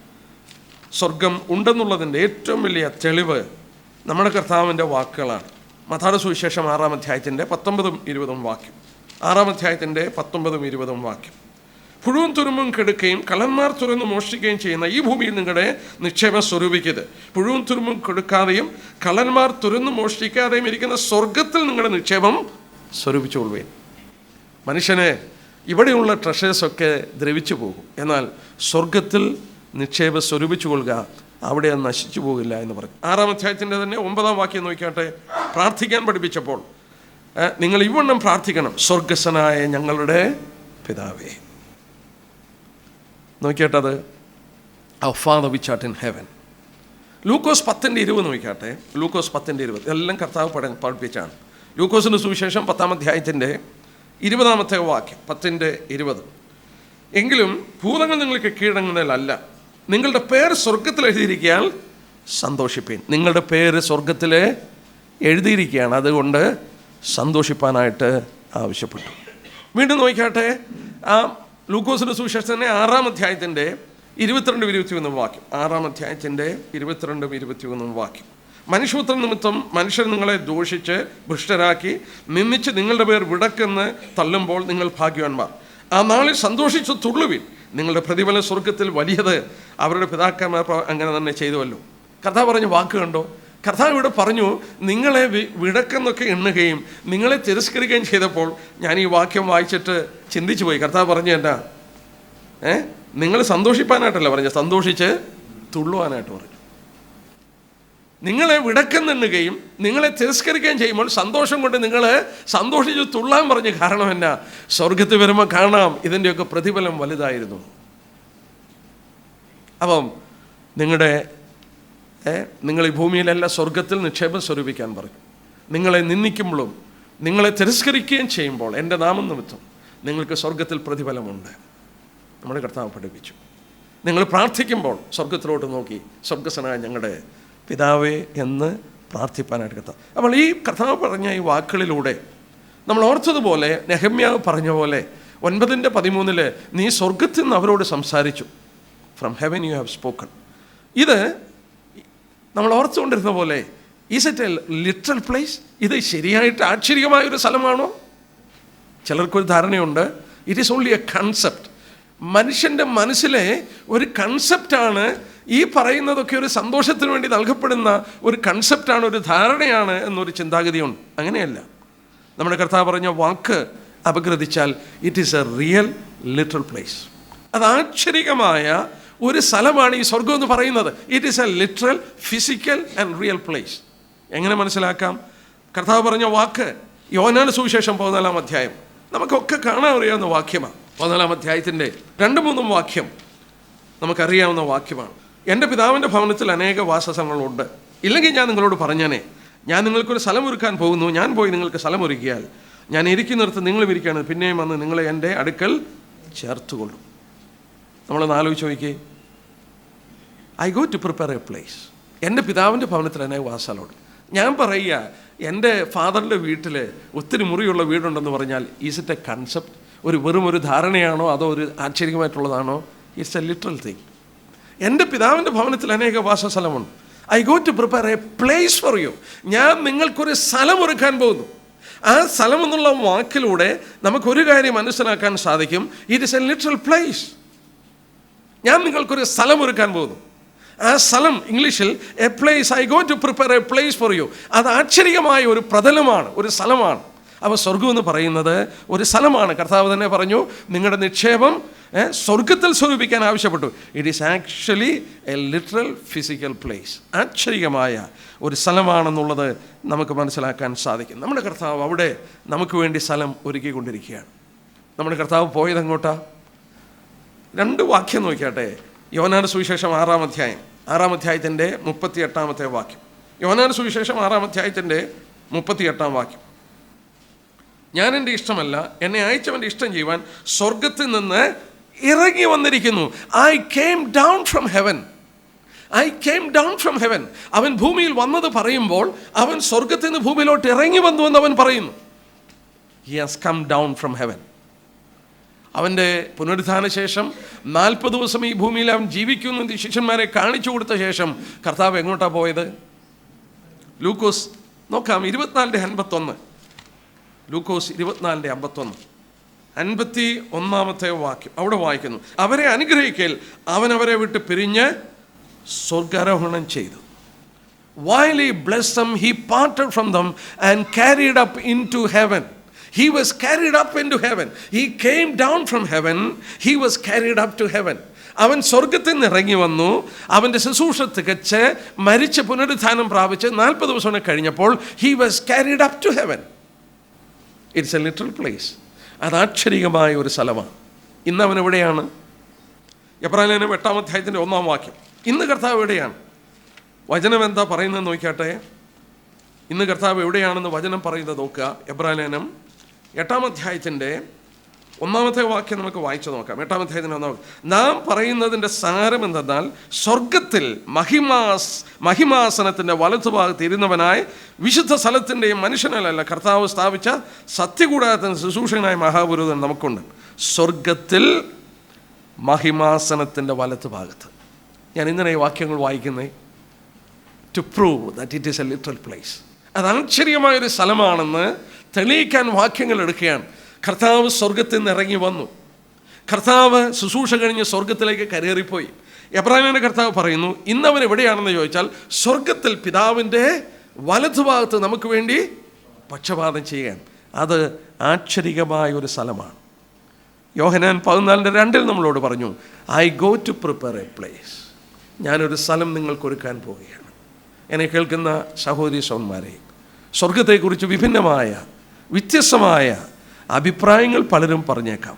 സ്വർഗം ഉണ്ടെന്നുള്ളതിൻ്റെ ഏറ്റവും വലിയ തെളിവ് നമ്മുടെ കർത്താവിൻ്റെ വാക്കുകളാണ്. മത്തായിയുടെ സുവിശേഷം 6-ാം അധ്യായത്തിൻ്റെ 19-20 വാക്യം. 6-ാം അധ്യായത്തിൻ്റെ 19-20 വാക്യം. പുഴുവും തുരുമ്പും കെടുക്കുകയും കള്ളന്മാർ തുറന്ന് മോഷ്ടിക്കുകയും ചെയ്യുന്ന ഈ ഭൂമിയിൽ നിങ്ങളുടെ നിക്ഷേപം സ്വരൂപിക്കരുത്. പുഴുവും തുരുമ്പും കെടുക്കാതെയും കള്ളന്മാർ തുറന്ന് മോഷ്ടിക്കാതെയും ഇരിക്കുന്ന സ്വർഗത്തിൽ നിങ്ങളുടെ നിക്ഷേപം സ്വരൂപിച്ചുകൊള്ളുകയും. മനുഷ്യന് ഇവിടെയുള്ള ട്രഷേഴ്സൊക്കെ ദ്രവിച്ചു പോകും, എന്നാൽ സ്വർഗത്തിൽ നിക്ഷേപം സ്വരൂപിച്ചു കൊള്ളുക, അവിടെ അത് നശിച്ചു പോകില്ല എന്ന് പറയും. 6-ാം അധ്യായത്തിൻ്റെ തന്നെ 9-ാം വാക്യം നോക്കിയാട്ടെ. പ്രാർത്ഥിക്കാൻ പഠിപ്പിച്ചപ്പോൾ നിങ്ങൾ ഇവണ്ണം പ്രാർത്ഥിക്കണം, സ്വർഗസ്വനായ ഞങ്ങളുടെ പിതാവേ. നോക്കിയാട്ടത് Our Father which art in heaven. ലൂക്കോസ് 10:20 നോക്കിയാട്ടെ. ലൂക്കോസ് 10:20 എല്ലാം കർത്താവ് പഠിപ്പിച്ചാണ്. ലൂക്കോസിൻ്റെ സുവിശേഷം 10-ാം അധ്യായത്തിൻ്റെ 20-ാമത്തെ വാക്യം. 10:20. എങ്കിലും ഭൂതങ്ങൾ നിങ്ങൾക്ക് കീഴടങ്ങുന്നതിലല്ല, നിങ്ങളുടെ പേര് സ്വർഗത്തിൽ എഴുതിയിരിക്കാൻ സന്തോഷിപ്പീൻ. നിങ്ങളുടെ പേര് സ്വർഗത്തിൽ എഴുതിയിരിക്കുകയാണ്, അതുകൊണ്ട് സന്തോഷിപ്പാനായിട്ട് ആവശ്യപ്പെട്ടു. വീണ്ടും നോക്കിയാട്ടെ, ആ ലൂക്കോസിൻ്റെ സുവിശേഷം തന്നെ 6-ാം അധ്യായത്തിൻ്റെ 22-21 വാക്യം. 6-ാം അധ്യായത്തിൻ്റെ 22-21 വാക്യം. മനുഷ്യപുത്രൻ നിമിത്തം മനുഷ്യർ നിങ്ങളെ ദോഷിച്ച് ഭ്രഷ്ടരാക്കി നിന്ദിച്ച് നിങ്ങളുടെ പേർ വിടക്കെന്ന് തള്ളുമ്പോൾ നിങ്ങൾ ഭാഗ്യവാന്മാർ. ആ നാളിൽ സന്തോഷിച്ച് തുള്ളുവിൻ, നിങ്ങളുടെ പ്രതിഫലം സ്വർഗത്തിൽ വലിയത്. അവരുടെ പിതാക്കന്മാർ അങ്ങനെ തന്നെ ചെയ്തുവല്ലോ. കർത്താവ് പറഞ്ഞ വാക്ക് കണ്ടോ? കർത്താവ് ഇവിടെ പറഞ്ഞു, നിങ്ങളെ വിടക്കെന്നൊക്കെ എണ്ണുകയും നിങ്ങളെ തിരസ്കരിക്കുകയും ചെയ്തപ്പോൾ ഞാൻ ഈ വാക്യം വായിച്ചിട്ട് ചിന്തിച്ചു പോയി. കർത്താവ് പറഞ്ഞു എന്താ? നിങ്ങൾ സന്തോഷിപ്പാനായിട്ടല്ല പറഞ്ഞ, സന്തോഷിച്ച് തുള്ളുവാനായിട്ട് പറഞ്ഞു. നിങ്ങളെ വിടക്കെന്നെണ്ണുകയും നിങ്ങളെ തിരസ്കരിക്കുകയും ചെയ്യുമ്പോൾ സന്തോഷം കൊണ്ട് നിങ്ങൾ സന്തോഷിച്ച് തുള്ളാൻ പറഞ്ഞു. കാരണം എന്നാ? സ്വർഗത്തിൽ വരുമ്പോൾ കാണാം ഇതിൻ്റെയൊക്കെ പ്രതിഫലം വലുതായിരുന്നു. അപ്പം നിങ്ങൾ ഈ ഭൂമിയിലല്ല, സ്വർഗത്തിൽ നിക്ഷേപം സ്വരൂപിക്കാൻ പറഞ്ഞു. നിങ്ങളെ നിന്ദിക്കുമ്പോഴും നിങ്ങളെ തിരസ്കരിക്കുകയും ചെയ്യുമ്പോൾ എൻ്റെ നാമം നിമിത്തം നിങ്ങൾക്ക് സ്വർഗത്തിൽ പ്രതിഫലമുണ്ട്. നമ്മുടെ കർത്താവ് പഠിപ്പിച്ചു. നിങ്ങൾ പ്രാർത്ഥിക്കുമ്പോൾ സ്വർഗത്തിലോട്ട് നോക്കി സ്വർഗസ്വനായ ഞങ്ങളുടെ പിതാവേ എന്ന് പ്രാർത്ഥിപ്പാനായിട്ട് കർത്താവ്. അപ്പോൾ ഈ കർത്താവ് പറഞ്ഞ ഈ വാക്കുകളിലൂടെ നമ്മൾ ഓർത്തതുപോലെ നെഹമ്യാവ് പറഞ്ഞ പോലെ 9:13 നീ സ്വർഗത്തിൽ നിന്ന് അവരോട് സംസാരിച്ചു. From heaven you have spoken. ഇത് നമ്മൾ ഓർത്തുകൊണ്ടിരുന്ന പോലെ is it A literal place? ഇത് ശരിയായിട്ട് ആശ്ചര്യമായൊരു സ്ഥലമാണോ? ചിലർക്കൊരു ധാരണയുണ്ട് it is only A concept. മനുഷ്യൻ്റെ മനസ്സിലെ ഒരു കൺസെപ്റ്റാണ് ഈ പറയുന്നതൊക്കെ ഒരു സന്തോഷത്തിന് വേണ്ടി നൽകപ്പെടുന്ന ഒരു കൺസെപ്റ്റാണ്, ഒരു ധാരണയാണ് എന്നൊരു ചിന്താഗതിയുണ്ട്. അങ്ങനെയല്ല. നമ്മുടെ കർത്താവ് പറഞ്ഞ വാക്ക് അപഗ്രഥിച്ചാൽ it is a real literal place. അത് ആശ്ചര്യമായ ഒരു സ്ഥലമാണ് ഈ സ്വർഗം എന്ന് പറയുന്നത്. It is a literal physical and real place. എങ്ങനെ മനസ്സിലാക്കാം? കർത്താവ് പറഞ്ഞ വാക്ക് യോഹന്നാന്റെ സുവിശേഷം 14-ാം അധ്യായം നമുക്കൊക്കെ കാണാൻ അറിയാവുന്ന വാക്യമാണ്. 14-ാം അധ്യായത്തിൻ്റെ 2-3 വാക്യം നമുക്കറിയാവുന്ന വാക്യമാണ്. എൻ്റെ പിതാവിൻ്റെ ഭവനത്തിൽ അനേക വാസസ്ഥലങ്ങളുണ്ട്, ഇല്ലെങ്കിൽ ഞാൻ നിങ്ങളോട് പറഞ്ഞേനെ. ഞാൻ നിങ്ങൾക്കൊരു സ്ഥലം ഒരുക്കാൻ പോകുന്നു. ഞാൻ പോയി നിങ്ങൾക്ക് സ്ഥലം ഒരുക്കിയാൽ ഞാൻ ഇരിക്കുന്നിടത്ത് നിങ്ങളും ഇരിക്കുകയാണ്, പിന്നെയും വന്ന് നിങ്ങളെ എൻ്റെ അടുക്കൽ ചേർത്തുകൊള്ളും. നമ്മളൊന്ന് ആലോചിച്ച് നോക്കിയേ. I go to prepare a place. എൻ്റെ പിതാവിൻ്റെ ഭവനത്തിൽ അനേക വാസസ്ഥലമുണ്ട്. ഞാൻ പറയുക എൻ്റെ ഫാദറിൻ്റെ വീട്ടിൽ ഒത്തിരി മുറിയുള്ള വീടുണ്ടെന്ന് പറഞ്ഞാൽ ഈസ് ഇറ്റ് എ കൺസെപ്റ്റ്? വെറും ഒരു ധാരണയാണോ അതോ ഒരു ആശ്ചര്യമായിട്ടുള്ളതാണോ? It's a literal thing. എൻ്റെ പിതാവിൻ്റെ ഭവനത്തിൽ അനേക വാസസ്ഥലമുണ്ട്. I go to prepare a place for you. ഞാൻ നിങ്ങൾക്കൊരു സ്ഥലം ഒരുക്കാൻ പോകുന്നു. ആ സ്ഥലം എന്നുള്ള വാക്കിലൂടെ നമുക്കൊരു കാര്യം മനസ്സിലാക്കാൻ സാധിക്കും. It is a literal place. ഞാൻ നിങ്ങൾക്കൊരു സ്ഥലം ഒരുക്കാൻ പോകുന്നു. ആ സ്ഥലം ഇംഗ്ലീഷിൽ a place. I go to prepare a place for you. അത് ആശ്ചര്യമായ ഒരു പ്രതലമാണ്, ഒരു സ്ഥലമാണ്. അപ്പോൾ സ്വർഗം എന്ന് പറയുന്നത് ഒരു സ്ഥലമാണ്. കർത്താവ് തന്നെ പറഞ്ഞു നിങ്ങളുടെ നിക്ഷേപം സ്വർഗത്തിൽ സ്വരൂപിക്കാൻ ആവശ്യപ്പെട്ടു. It is actually a literal physical place. ആശ്ചര്യമായ ഒരു സ്ഥലമാണെന്നുള്ളത് നമുക്ക് മനസ്സിലാക്കാൻ സാധിക്കും. നമ്മുടെ കർത്താവ് അവിടെ നമുക്ക് വേണ്ടി സ്ഥലം ഒരുക്കിക്കൊണ്ടിരിക്കുകയാണ്. നമ്മുടെ കർത്താവ് പോയത് എങ്ങോട്ടാ? 2 വാക്യം നോക്കിയാട്ടെ. യോഹന്നാന്റെ സുവിശേഷം 6-ാം അധ്യായം 6-ാം അധ്യായത്തിൻ്റെ 38-ാമത്തെ വാക്യം. യോഹന്നാന്റെ സുവിശേഷം 6-ാം അധ്യായത്തിൻ്റെ 38-ാം വാക്യം. ഞാൻ എൻ്റെ ഇഷ്ടമല്ല, എന്നെ അയച്ചവൻ്റെ ഇഷ്ടം ചെയ്യുവാൻ സ്വർഗത്തിൽ നിന്ന് ഇറങ്ങി വന്നിരിക്കുന്നു. I came down from heaven. I came down from heaven. അവൻ ഭൂമിയിൽ വന്നത് പറയുമ്പോൾ അവൻ സ്വർഗത്തിൽ നിന്ന് ഭൂമിയിലോട്ട് ഇറങ്ങി വന്നു എന്ന് അവൻ പറയുന്നു. He has come down from heaven. അവൻ്റെ പുനരുത്ഥാന ശേഷം 40 ദിവസം ഈ ഭൂമിയിൽ അവൻ ജീവിക്കുന്നു ശിഷ്യന്മാരെ കാണിച്ചു കൊടുത്ത ശേഷം കർത്താവ് എങ്ങോട്ടാണ് പോയത്? ലൂക്കോസ് നോക്കാം 24:51. ലൂക്കോസ് 24:51 51-ാമത്തെ വാക്യം അവിടെ വായിക്കുന്നു. അവരെ അനുഗ്രഹിക്കൽ അവൻ അവരെ വിട്ട് പിരിഞ്ഞ് സ്വർഗാരോഹണം ചെയ്തു. While he blessed them, he parted from them and carried up into heaven. He was carried up into heaven. He came down from heaven. He was carried up to heaven. അവൻ സ്വർഗത്തിൽ നിന്ന് ഇറങ്ങി വന്നു. അവൻ്റെ ശുശ്രൂഷ തികച്ച് മരിച്ച് പുനരുത്ഥാനം പ്രാപിച്ച് 40 ദിവസം കഴിഞ്ഞപ്പോൾ he was carried up to heaven. It's a literal place. അത് ആശ്ചര്യമായ ഒരു സ്ഥലമാണ്. ഇന്ന് അവൻ എവിടെയാണ്? എബ്രായലേഖനം 8-ാം അധ്യായത്തിൻ്റെ 1-ാം വാക്യം. ഇന്ന് കർത്താവ് എവിടെയാണ്? വചനം എന്താ പറയുന്നത് നോക്കിയാട്ടെ. ഇന്ന് കർത്താവ് എവിടെയാണെന്ന് വചനം പറയുന്നത് നോക്കുക. എബ്രായലേഖനം 8-ാം അധ്യായത്തിൻ്റെ 1-ാമത്തെ വാക്യം നമുക്ക് വായിച്ചു നോക്കാം. 8-ാം അധ്യായത്തിൻ്റെ 1-ാം വാക്യം. നാം പറയുന്നതിൻ്റെ സാരം എന്തെന്നാൽ സ്വർഗത്തിൽ മഹിമാസനത്തിൻ്റെ വലത്തുഭാഗത്ത് ഇരുന്നവനായ വിശുദ്ധ സ്ഥലത്തിൻ്റെയും മനുഷ്യനല്ല കർത്താവ് സ്ഥാപിച്ച സത്യകൂടാരത്തിൻ്റെ ശുശ്രൂഷകനായ മഹാപുരോഹിതൻ നമുക്കുണ്ട്. സ്വർഗത്തിൽ മഹിമാസനത്തിൻ്റെ വലത്തുഭാഗത്ത്. ഞാൻ ഇങ്ങനെ ഈ വാക്യങ്ങൾ വായിക്കുന്നത് to prove that it is a literal place. അത് ആശ്ചര്യമായൊരു സ്ഥലമാണെന്ന് തെളിയിക്കാൻ വാക്യങ്ങൾ എടുക്കുകയാണ്. കർത്താവ് സ്വർഗത്തിൽ നിന്ന് ഇറങ്ങി വന്നു. കർത്താവ് ശുശ്രൂഷ കഴിഞ്ഞ് സ്വർഗത്തിലേക്ക് കരേറിപ്പോയി. എബ്രായലേഖന കർത്താവ് പറയുന്നു ഇന്നവൻ എവിടെയാണെന്ന് ചോദിച്ചാൽ സ്വർഗത്തിൽ പിതാവിൻ്റെ വലതുഭാഗത്ത് നമുക്ക് വേണ്ടി പക്ഷപാതം ചെയ്യാൻ. അത് ആശ്ചര്യമായ ഒരു സ്ഥലമാണ്. യോഹന്നാൻ 14:2 നമ്മളോട് പറഞ്ഞു I go to prepare a place. ഞാനൊരു സ്ഥലം നിങ്ങൾക്കൊരുക്കാൻ പോവുകയാണ്. എന്നെ കേൾക്കുന്ന സഹോദരി സഹോദരന്മാരെ, സ്വർഗത്തെക്കുറിച്ച് വിഭിന്നമായ വ്യത്യസ്തമായ അഭിപ്രായങ്ങൾ പലരും പറഞ്ഞേക്കാം.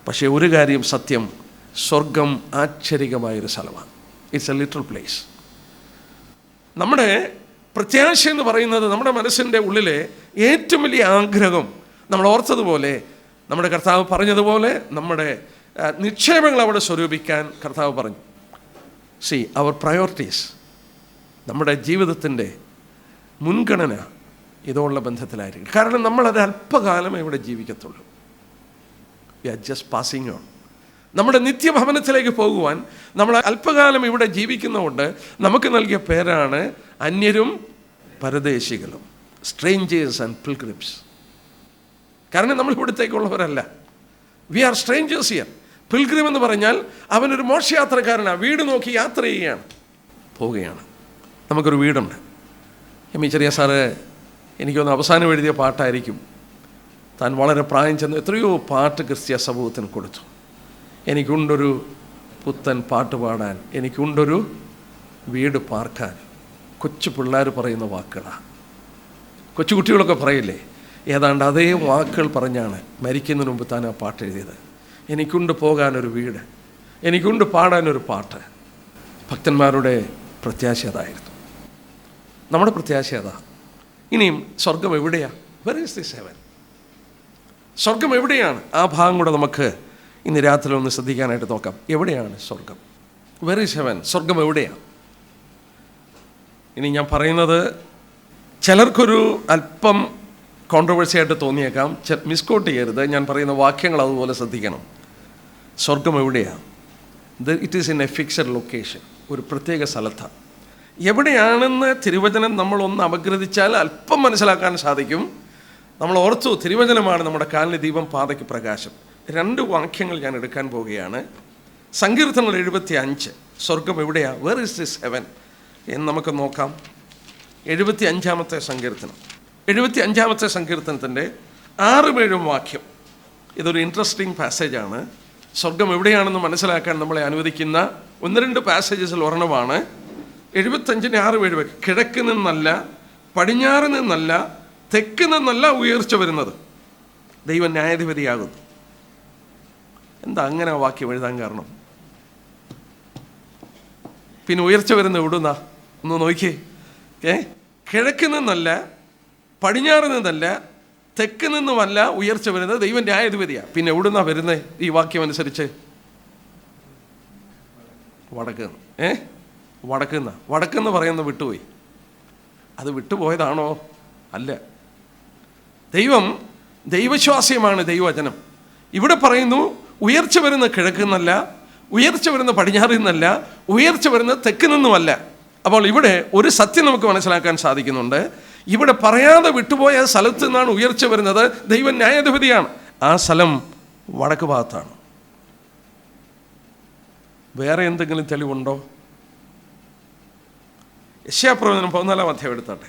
പക്ഷേ ഒരു കാര്യം സത്യം, സ്വർഗം ആശ്ചര്യമായൊരു സ്ഥലമാണ്. It's a literal place. നമ്മുടെ പ്രത്യാശ എന്ന് പറയുന്നത് നമ്മുടെ മനസ്സിൻ്റെ ഉള്ളിലെ ഏറ്റവും വലിയ ആഗ്രഹം നമ്മൾ ഓർത്തതുപോലെ നമ്മുടെ കർത്താവ് പറഞ്ഞതുപോലെ നമ്മുടെ നിക്ഷേപങ്ങൾ അവിടെ സ്വരൂപിക്കാൻ കർത്താവ് പറഞ്ഞു. സി അവർ പ്രയോറിറ്റീസ്, നമ്മുടെ ജീവിതത്തിൻ്റെ മുൻഗണന ഇതുള്ള ബന്ധത്തിലായിരിക്കും. കാരണം നമ്മളത് അല്പകാലം ഇവിടെ ജീവിക്കത്തുള്ളൂ. We are just passing on. നമ്മുടെ നിത്യഭവനത്തിലേക്ക് പോകുവാൻ നമ്മൾ അല്പകാലം ഇവിടെ ജീവിക്കുന്നതുകൊണ്ട് നമുക്ക് നൽകിയ പേരാണ് അന്യരും പരദേശികളും, സ്ട്രേഞ്ചേഴ്സ് ആൻഡ് പിൽഗ്രിംസ്. കാരണം നമ്മൾ ഇവിടത്തേക്കുള്ളവരല്ല. We are strangers here. Pilgrim എന്ന് പറഞ്ഞാൽ അവനൊരു മോക്ഷയാത്രക്കാരനാണ്, വീട് നോക്കി യാത്ര ചെയ്യുകയാണ്, പോവുകയാണ്. നമുക്കൊരു വീടുണ്ട്. എം ഇ ചെറിയ സാറ് എനിക്കൊന്ന് അവസാനം എഴുതിയ പാട്ടായിരിക്കും. താൻ വളരെ പ്രായം ചെന്ന് എത്രയോ പാട്ട് ക്രിസ്ത്യ സമൂഹത്തിന് കൊടുത്തു. എനിക്കുണ്ടൊരു പുത്തൻ പാട്ട് പാടാൻ, എനിക്കുണ്ടൊരു വീട് പാർക്കാൻ. കൊച്ചു പിള്ളേർ പറയുന്ന വാക്കുകളാണ്. കൊച്ചു കുട്ടികളൊക്കെ പറയില്ലേ, ഏതാണ്ട് അതേ വാക്കുകൾ പറഞ്ഞാണ് മരിക്കുന്നതിന് മുമ്പ് താൻ ആ പാട്ട് എഴുതിയത്. എനിക്കുണ്ട് പോകാനൊരു വീട്, എനിക്കുണ്ട് പാടാനൊരു പാട്ട്. ഭക്തന്മാരുടെ പ്രത്യാശ അതായിരുന്നു. നമ്മുടെ പ്രത്യാശ അതാ. ഇനിയും സ്വർഗം എവിടെയാണ്? Were is this heaven? സ്വർഗം എവിടെയാണ്? ആ ഭാഗം കൂടെ നമുക്ക് ഇന്ന് രാത്രി ഒന്ന് ശ്രദ്ധിക്കാനായിട്ട് നോക്കാം. എവിടെയാണ് സ്വർഗം? Were is heaven? സ്വർഗം എവിടെയാണ്? ഇനി ഞാൻ പറയുന്നത് ചിലർക്കൊരു അല്പം കോൺട്രവേഴ്സി ആയിട്ട് തോന്നിയേക്കാം. മിസ്കോട്ട് ചെയ്യരുത്. ഞാൻ പറയുന്ന വാക്യങ്ങൾ അതുപോലെ ശ്രദ്ധിക്കണം. സ്വർഗം എവിടെയാണ്? It is in A fixed location, ഒരു പ്രത്യേക സ്ഥലത്താണ്. എവിടെയാണെന്ന് തിരുവചനം നമ്മളൊന്ന് അപഗ്രഥിച്ചാൽ അല്പം മനസ്സിലാക്കാൻ സാധിക്കും. നമ്മൾ ഓർത്തു, തിരുവചനമാണ് നമ്മുടെ കാലിന് ദീപം പാതയ്ക്ക് പ്രകാശം. 2 വാക്യങ്ങൾ ഞാൻ എടുക്കാൻ പോവുകയാണ്. സങ്കീർത്തനങ്ങൾ 75, സ്വർഗം എവിടെയാണ്? വെർ ഇസ് ദിസ് ഹെവൻ എന്ന് നമുക്ക് നോക്കാം. 75-ാമത്തെ സങ്കീർത്തനം, 75-ാമത്തെ സങ്കീർത്തനത്തിൻ്റെ 6-7 വാക്യം. ഇതൊരു ഇൻട്രസ്റ്റിംഗ് പാസേജാണ്. സ്വർഗം എവിടെയാണെന്ന് മനസ്സിലാക്കാൻ നമ്മളെ അനുവദിക്കുന്ന 1-2 പാസേജസിൽ ഒരെണ്ണമാണ് 75-6-7. കിഴക്ക് നിന്നല്ല, പടിഞ്ഞാറ് നിന്നല്ല, തെക്ക് നിന്നല്ല ഉയർച്ച വരുന്നത്, ദൈവം ന്യായാധിപതിയാകുന്നു. എന്താ അങ്ങനെ വാക്യം എഴുതാൻ കാരണം? പിന്നെ ഉയർച്ച വരുന്ന എവിടുന്നാ? ഒന്ന് നോക്കിയേ. കിഴക്ക് നിന്നല്ല, പടിഞ്ഞാറ് നിന്നല്ല, തെക്ക് നിന്നുമല്ല ഉയർച്ച വരുന്നത്, ദൈവം ന്യായാധിപതിയാണ്. പിന്നെ എവിടുന്നാ വരുന്നത് ഈ വാക്യം അനുസരിച്ച്? വടക്ക്. വടക്കെന്ന് പറയുന്നത് വിട്ടുപോയി. അത് വിട്ടുപോയതാണോ? അല്ല. ദൈവശ്വാസ്യമാണ് ദൈവവചനം. ഇവിടെ പറയുന്നു ഉയർച്ച വരുന്ന കിഴക്ക് നിന്നല്ല, ഉയർച്ച വരുന്ന പടിഞ്ഞാറ് നിന്നല്ല, ഉയർച്ച വരുന്ന തെക്ക് നിന്നുമല്ല. അപ്പോൾ ഇവിടെ ഒരു സത്യം നമുക്ക് മനസ്സിലാക്കാൻ സാധിക്കുന്നുണ്ട്. ഇവിടെ പറയാതെ വിട്ടുപോയ സ്ഥലത്ത് നിന്നാണ് ഉയർച്ച വരുന്നത്. ദൈവം ന്യായാധിപതിയാണ്. ആ സ്ഥലം വടക്ക് ഭാഗത്താണ്. വേറെ എന്തെങ്കിലും തെളിവുണ്ടോ? യെശയ്യാപ്രവചനം 14-ാം അധ്യായം എടുത്താട്ടെ.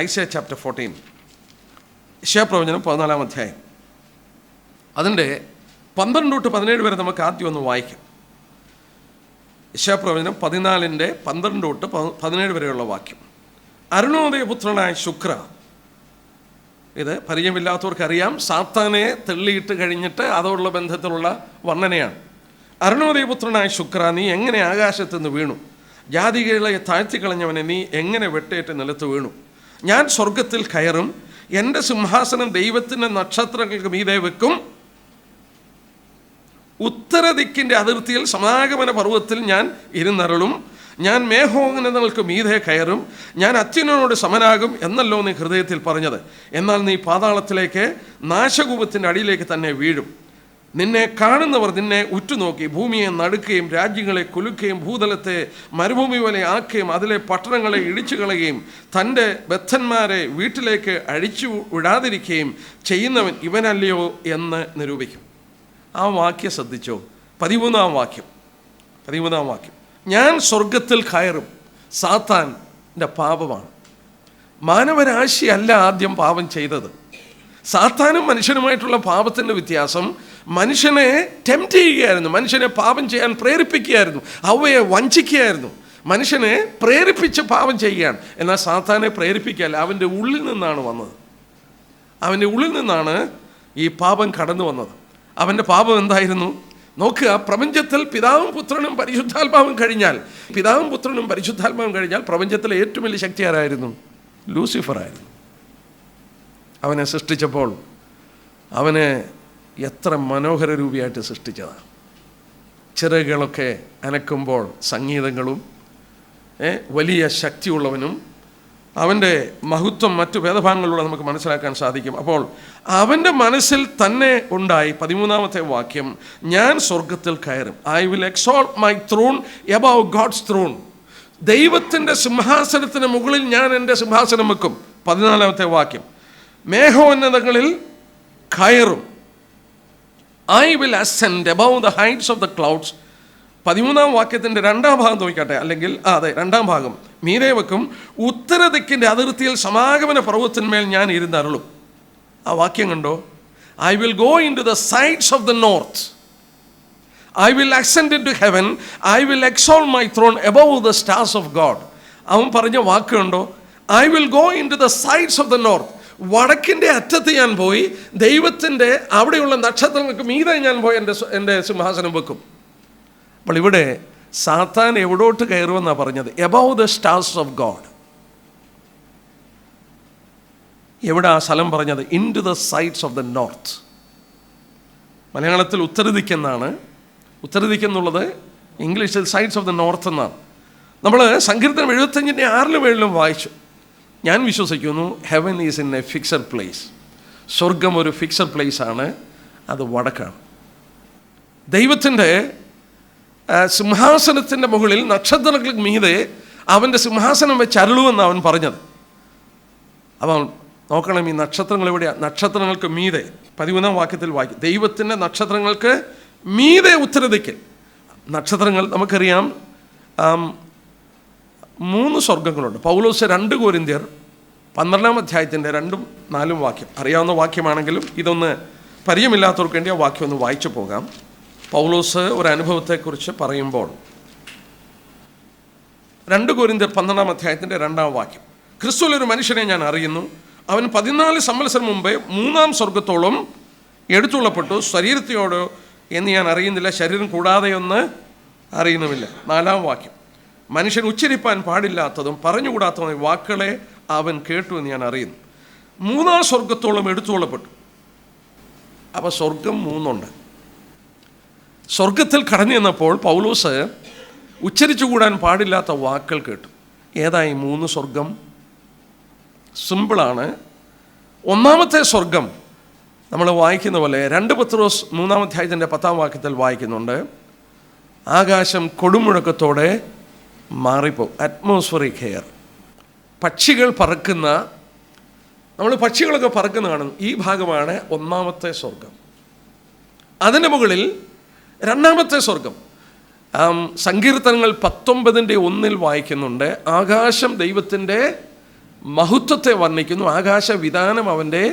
Isaiah chapter 14. യെശയ്യാപ്രവചനം 14-ാം അധ്യായം, അതിൻ്റെ 12-17 വരെ നമുക്ക് ആദ്യം ഒന്ന് വായിക്കാം. യെശയ്യാപ്രവചനം 14-12 വരെയുള്ള വാക്യം. അരുണോദയപുത്രനായ ശുക്ര, ഇത് പരിചയമില്ലാത്തവർക്കറിയാം, സാത്താനെ തെള്ളിയിട്ട് കഴിഞ്ഞിട്ട് അതോടുള്ള ബന്ധത്തിലുള്ള വർണ്ണനയാണ്. അരുണോദയപുത്രനായ ശുക്ര, നീ എങ്ങനെ ആകാശത്ത് നിന്ന് വീണു? ജാതികളെ താഴ്ത്തിക്കളഞ്ഞവനെ, നീ എങ്ങനെ വെട്ടേറ്റ് നിലത്ത് വീണു? ഞാൻ സ്വർഗത്തിൽ കയറും, എൻ്റെ സിംഹാസനം ദൈവത്തിൻ്റെ നക്ഷത്രങ്ങൾക്ക് മീതെ വെക്കും. ഉത്തരദിക്കിൻ്റെ അതിർത്തിയിൽ സമാഗമന പർവ്വതത്തിൽ ഞാൻ ഇരുന്നരുളും. ഞാൻ മേഘോന്നതങ്ങൾക്ക് മീതെ കയറും, ഞാൻ അത്യുന്നതനോട് സമനാകും എന്നല്ലോ നീ ഹൃദയത്തിൽ പറഞ്ഞത്. എന്നാൽ നീ പാതാളത്തിലേക്ക്, നാശകൂപത്തിൻ്റെ അടിയിലേക്ക് തന്നെ വീഴും. നിന്നെ കാണുന്നവർ നിന്നെ ഉറ്റുനോക്കി ഭൂമിയെ നടുക്കുകയും രാജ്യങ്ങളെ കുലുക്കുകയും ഭൂതലത്തെ മരുഭൂമി പോലെ ആക്കുകയും അതിലെ പട്ടണങ്ങളെ ഇടിച്ചു കളയുകയും തൻ്റെ ബദ്ധന്മാരെ വീട്ടിലേക്ക് അഴിച്ചു വിടാതിരിക്കുകയും ചെയ്യുന്നവൻ ഇവനല്ലയോ എന്ന് നിരൂപിക്കും. ആ വാക്യം ശ്രദ്ധിച്ചോ? 13-ാം വാക്യം. ഞാൻ സ്വർഗത്തിൽ കയറും. സാത്താൻ്റെ പാപമാണ്. മാനവരാശിയല്ല ആദ്യം പാപം ചെയ്തത്. സാത്താനും മനുഷ്യനുമായിട്ടുള്ള പാപത്തിൻ്റെ വ്യത്യാസം, മനുഷ്യനെ ടെംപ്റ്റ് ചെയ്യുകയായിരുന്നു, മനുഷ്യനെ പാപം ചെയ്യാൻ പ്രേരിപ്പിക്കുകയായിരുന്നു, അവയെ വഞ്ചിക്കുകയായിരുന്നു, മനുഷ്യനെ പ്രേരിപ്പിച്ച് പാപം ചെയ്യുകയാണ്. എന്നാൽ സാത്താനെ പ്രേരിപ്പിക്കുകയല്ല, അവൻ്റെ ഉള്ളിൽ നിന്നാണ് വന്നത്. അവൻ്റെ ഉള്ളിൽ നിന്നാണ് ഈ പാപം കടന്നു വന്നത്. അവൻ്റെ പാപം എന്തായിരുന്നു? നോക്കുക, പ്രപഞ്ചത്തിൽ പിതാവും പുത്രനും പരിശുദ്ധാത്മാവും കഴിഞ്ഞാൽ, പ്രപഞ്ചത്തിലെ ഏറ്റവും വലിയ ശക്തി ആരായിരുന്നു? ലൂസിഫർ ആയിരുന്നു. അവനെ സൃഷ്ടിച്ചപ്പോൾ അവനെ എത്ര മനോഹര രൂപിയായിട്ട് സൃഷ്ടിച്ചതാണ്. ചിറകുകളൊക്കെ അനക്കുമ്പോൾ സംഗീതങ്ങളും വലിയ ശക്തിയുള്ളവനും അവൻ്റെ മഹത്വം മറ്റു വേദഭാഗങ്ങളിലൂടെ നമുക്ക് മനസ്സിലാക്കാൻ സാധിക്കും. അപ്പോൾ അവൻ്റെ മനസ്സിൽ തന്നെ ഉണ്ടായി 13-ാമത്തെ വാക്യം, ഞാൻ സ്വർഗത്തിൽ കയറും. I will exalt my throne above God's throne. ദൈവത്തിൻ്റെ സിംഹാസനത്തിന് മുകളിൽ ഞാൻ എൻ്റെ സിംഹാസനം വെക്കും. 14-ാമത്തെ വാക്യം, മേഘോന്നതങ്ങളിൽ കയറും. I will ascend above the heights of the clouds. 13-ാം വാക്യത്തിൻ്റെ 2-ാം ഭാഗം നോക്കിക്കട്ടെ, അല്ലെങ്കിൽ അതെ 2-ാം ഭാഗം, മീതെ വെക്കും, ഉത്തരദിക്കിൻ്റെ അതിർത്തിയിൽ സമാഗമന പർവ്വതത്തിന്മേൽ ഞാൻ ഇരുന്നരുളും. ആ വാക്യം കണ്ടോ? I will go into the sides of the north. I will ascend into heaven. I will exalt my throne above the stars of God. അവൻ പറഞ്ഞ വാക്കുണ്ടോ? I will go into the sides of the north. വടക്കിൻ്റെ അറ്റത്ത് ഞാൻ പോയി ദൈവത്തിൻ്റെ അവിടെയുള്ള നക്ഷത്രങ്ങൾക്ക് മീതെ ഞാൻ പോയി എൻ്റെ സിംഹാസനം വെക്കും. അപ്പോൾ ഇവിടെ സാത്താൻ എവിടോട്ട് കയറുമെന്നാണ് പറഞ്ഞത്? Above the stars of God. എവിടെ ആ സ്ഥലം പറഞ്ഞത്? Into the sides of the north. മലയാളത്തിൽ ഉത്തരദിക്കെന്നാണ്. ഉത്തരദിക്കെന്നുള്ളത് ഇംഗ്ലീഷിൽ സൈഡ്സ് ഓഫ് ദ നോർത്ത് എന്നാണ്. നമ്മൾ സങ്കീർത്തനം 75-ന്റെ 6-7 വായിച്ചു. ഞാൻ വിശ്വസിക്കുന്നു heaven is in A fixed place. സ്വർഗം ഒരു ഫിക്സഡ് പ്ലേസ് ആണ്. അത് വടക്കാണ്. ദൈവത്തിൻ്റെ സിംഹാസനത്തിൻ്റെ മുകളിൽ നക്ഷത്രങ്ങൾക്ക് മീതെ അവൻ്റെ സിംഹാസനം വെച്ച് അരുളുവെന്ന് അവൻ പറഞ്ഞത്. അവൻ നോക്കണം, ഈ നക്ഷത്രങ്ങൾ എവിടെയാണ്? നക്ഷത്രങ്ങൾക്ക് മീതെ 13-ാം വാക്യത്തിൽ വായിക്കും, ദൈവത്തിൻ്റെ നക്ഷത്രങ്ങൾക്ക് മീതെ ഉത്തരദിക്കൽ. നക്ഷത്രങ്ങൾ നമുക്കറിയാം 3 സ്വർഗങ്ങളുണ്ട്. പൗലോസ് 2 കൊരിന്ത്യർ 12-ാം അധ്യായത്തിൻ്റെ 2-4 വാക്യം അറിയാവുന്ന വാക്യമാണെങ്കിലും ഇതൊന്ന് പരിചയമില്ലാത്തവർക്ക് വേണ്ടി ആ വാക്യം ഒന്ന് വായിച്ചു പോകാം. പൗലോസ് ഒരു അനുഭവത്തെക്കുറിച്ച് പറയുമ്പോൾ 2 കൊരിന്ത്യർ 12-ാം അധ്യായത്തിൻ്റെ 2-ാം വാക്യം, ക്രിസ്തുവിലൊരു മനുഷ്യനെ ഞാൻ അറിയുന്നു, അവൻ 14 സംവത്സരം മുമ്പേ 3-ാം സ്വർഗത്തോളം എടുത്തുള്ളപ്പെട്ടു. ശരീരത്തോട് എന്ന് ഞാൻ അറിയുന്നില്ല, ശരീരം കൂടാതെയൊന്ന് അറിയുന്നുമില്ല. 4-ാം വാക്യം, മനുഷ്യൻ ഉച്ചരിപ്പാൻ പാടില്ലാത്തതും പറഞ്ഞുകൂടാത്തതുമായ വാക്കുകളെ അവൻ കേട്ടു എന്ന് ഞാൻ അറിയുന്നു. 3-ാം സ്വർഗത്തോളം എടുത്തുകൊള്ളപ്പെട്ടു. അപ്പോൾ സ്വർഗം 3 ഉണ്ട്. സ്വർഗത്തിൽ കടന്നു ചെന്നപ്പോൾ പൗലോസ് ഉച്ചരിച്ചുകൂടാൻ പാടില്ലാത്ത വാക്കുകൾ കേട്ടു. ഏതായി 3 സ്വർഗം? സിമ്പിളാണ്. 1-ാമത്തെ സ്വർഗം നമ്മൾ വായിക്കുന്ന പോലെ 2 പത്രോസ് 3-ാം അധ്യായത്തിൻ്റെ 10-ാം വാക്യത്തിൽ വായിക്കുന്നുണ്ട്, ആകാശം കൊടുമുഴക്കത്തോടെ മാറിപ്പോകും. Atmospheric air. പക്ഷികൾ പറക്കുന്ന, നമ്മൾ പക്ഷികളൊക്കെ പറക്കുന്ന കാണുന്നു. ഈ ഭാഗമാണ് 1-ാമത്തെ സ്വർഗം. അതിൻ്റെ മുകളിൽ 2-ാമത്തെ സ്വർഗം. സങ്കീർത്തനങ്ങൾ 19-1 വായിക്കുന്നുണ്ട്, ആകാശം ദൈവത്തിൻ്റെ മഹത്വത്തെ വർണ്ണിക്കുന്നു, ആകാശവിധാനം അവൻ്റെ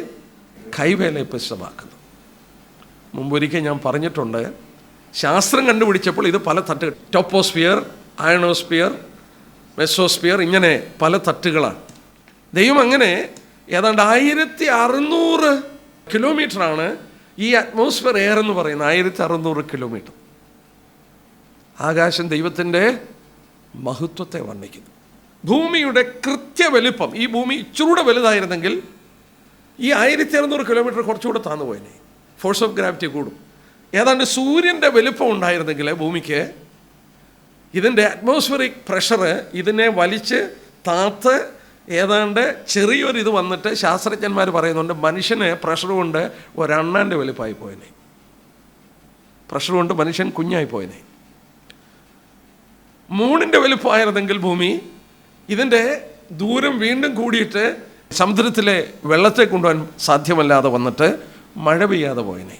കൈവേലയെ പ്രസിദ്ധമാക്കുന്നു. മുമ്പൊരിക്കൽ ഞാൻ പറഞ്ഞിട്ടുണ്ട്, ശാസ്ത്രം കണ്ടുപിടിച്ചപ്പോൾ ഇത് പല തട്ടുകൾ, ടോപ്പോസ്ഫിയർ, അയണോസ്ഫിയർ, മെസോസ്ഫിയർ, ഇങ്ങനെ പല തട്ടുകളാണ്. ദൈവം അങ്ങനെ ഏതാണ്ട് 1600 കിലോമീറ്ററാണ് ഈ അറ്റ്മോസ്ഫിയർ എയർ എന്ന് പറയുന്നത്. 1600 കിലോമീറ്റർ. ആകാശം ദൈവത്തിൻ്റെ മഹത്വത്തെ വർണ്ണിക്കുന്നു. ഭൂമിയുടെ കൃത്യ വലിപ്പം, ഈ ഭൂമി ഇച്ചിരൂടെ വലുതായിരുന്നെങ്കിൽ ഈ 1600 കിലോമീറ്റർ കുറച്ചുകൂടെ താന്നു പോയനെ. ഫോഴ്സ് ഓഫ് ഗ്രാവിറ്റി കൂടും. ഏതാണ്ട് സൂര്യൻ്റെ വലിപ്പം ഉണ്ടായിരുന്നെങ്കിൽ ഭൂമിക്ക്, ഇതിൻ്റെ അറ്റ്മോസ്ഫിയറിക് പ്രഷർ ഇതിനെ വലിച്ച് താത്ത് ഏതാണ്ട് ചെറിയൊരിത് വന്നിട്ട് ശാസ്ത്രജ്ഞന്മാർ പറയുന്നുണ്ട്, മനുഷ്യന് പ്രഷർ കൊണ്ട് ഒരണ്ണാൻ്റെ വലിപ്പമായി പോയനെ. പ്രഷർ കൊണ്ട് മനുഷ്യൻ കുഞ്ഞായി പോയനെ. മൂണിൻ്റെ വലിപ്പമായിരുന്നെങ്കിൽ ഭൂമി, ഇതിൻ്റെ ദൂരം വീണ്ടും കൂടിയിട്ട് സമുദ്രത്തിലെ വെള്ളത്തെ കൊണ്ടുപോകാൻ സാധ്യമല്ലാതെ വന്നിട്ട് മഴ പെയ്യാതെ പോയനെ.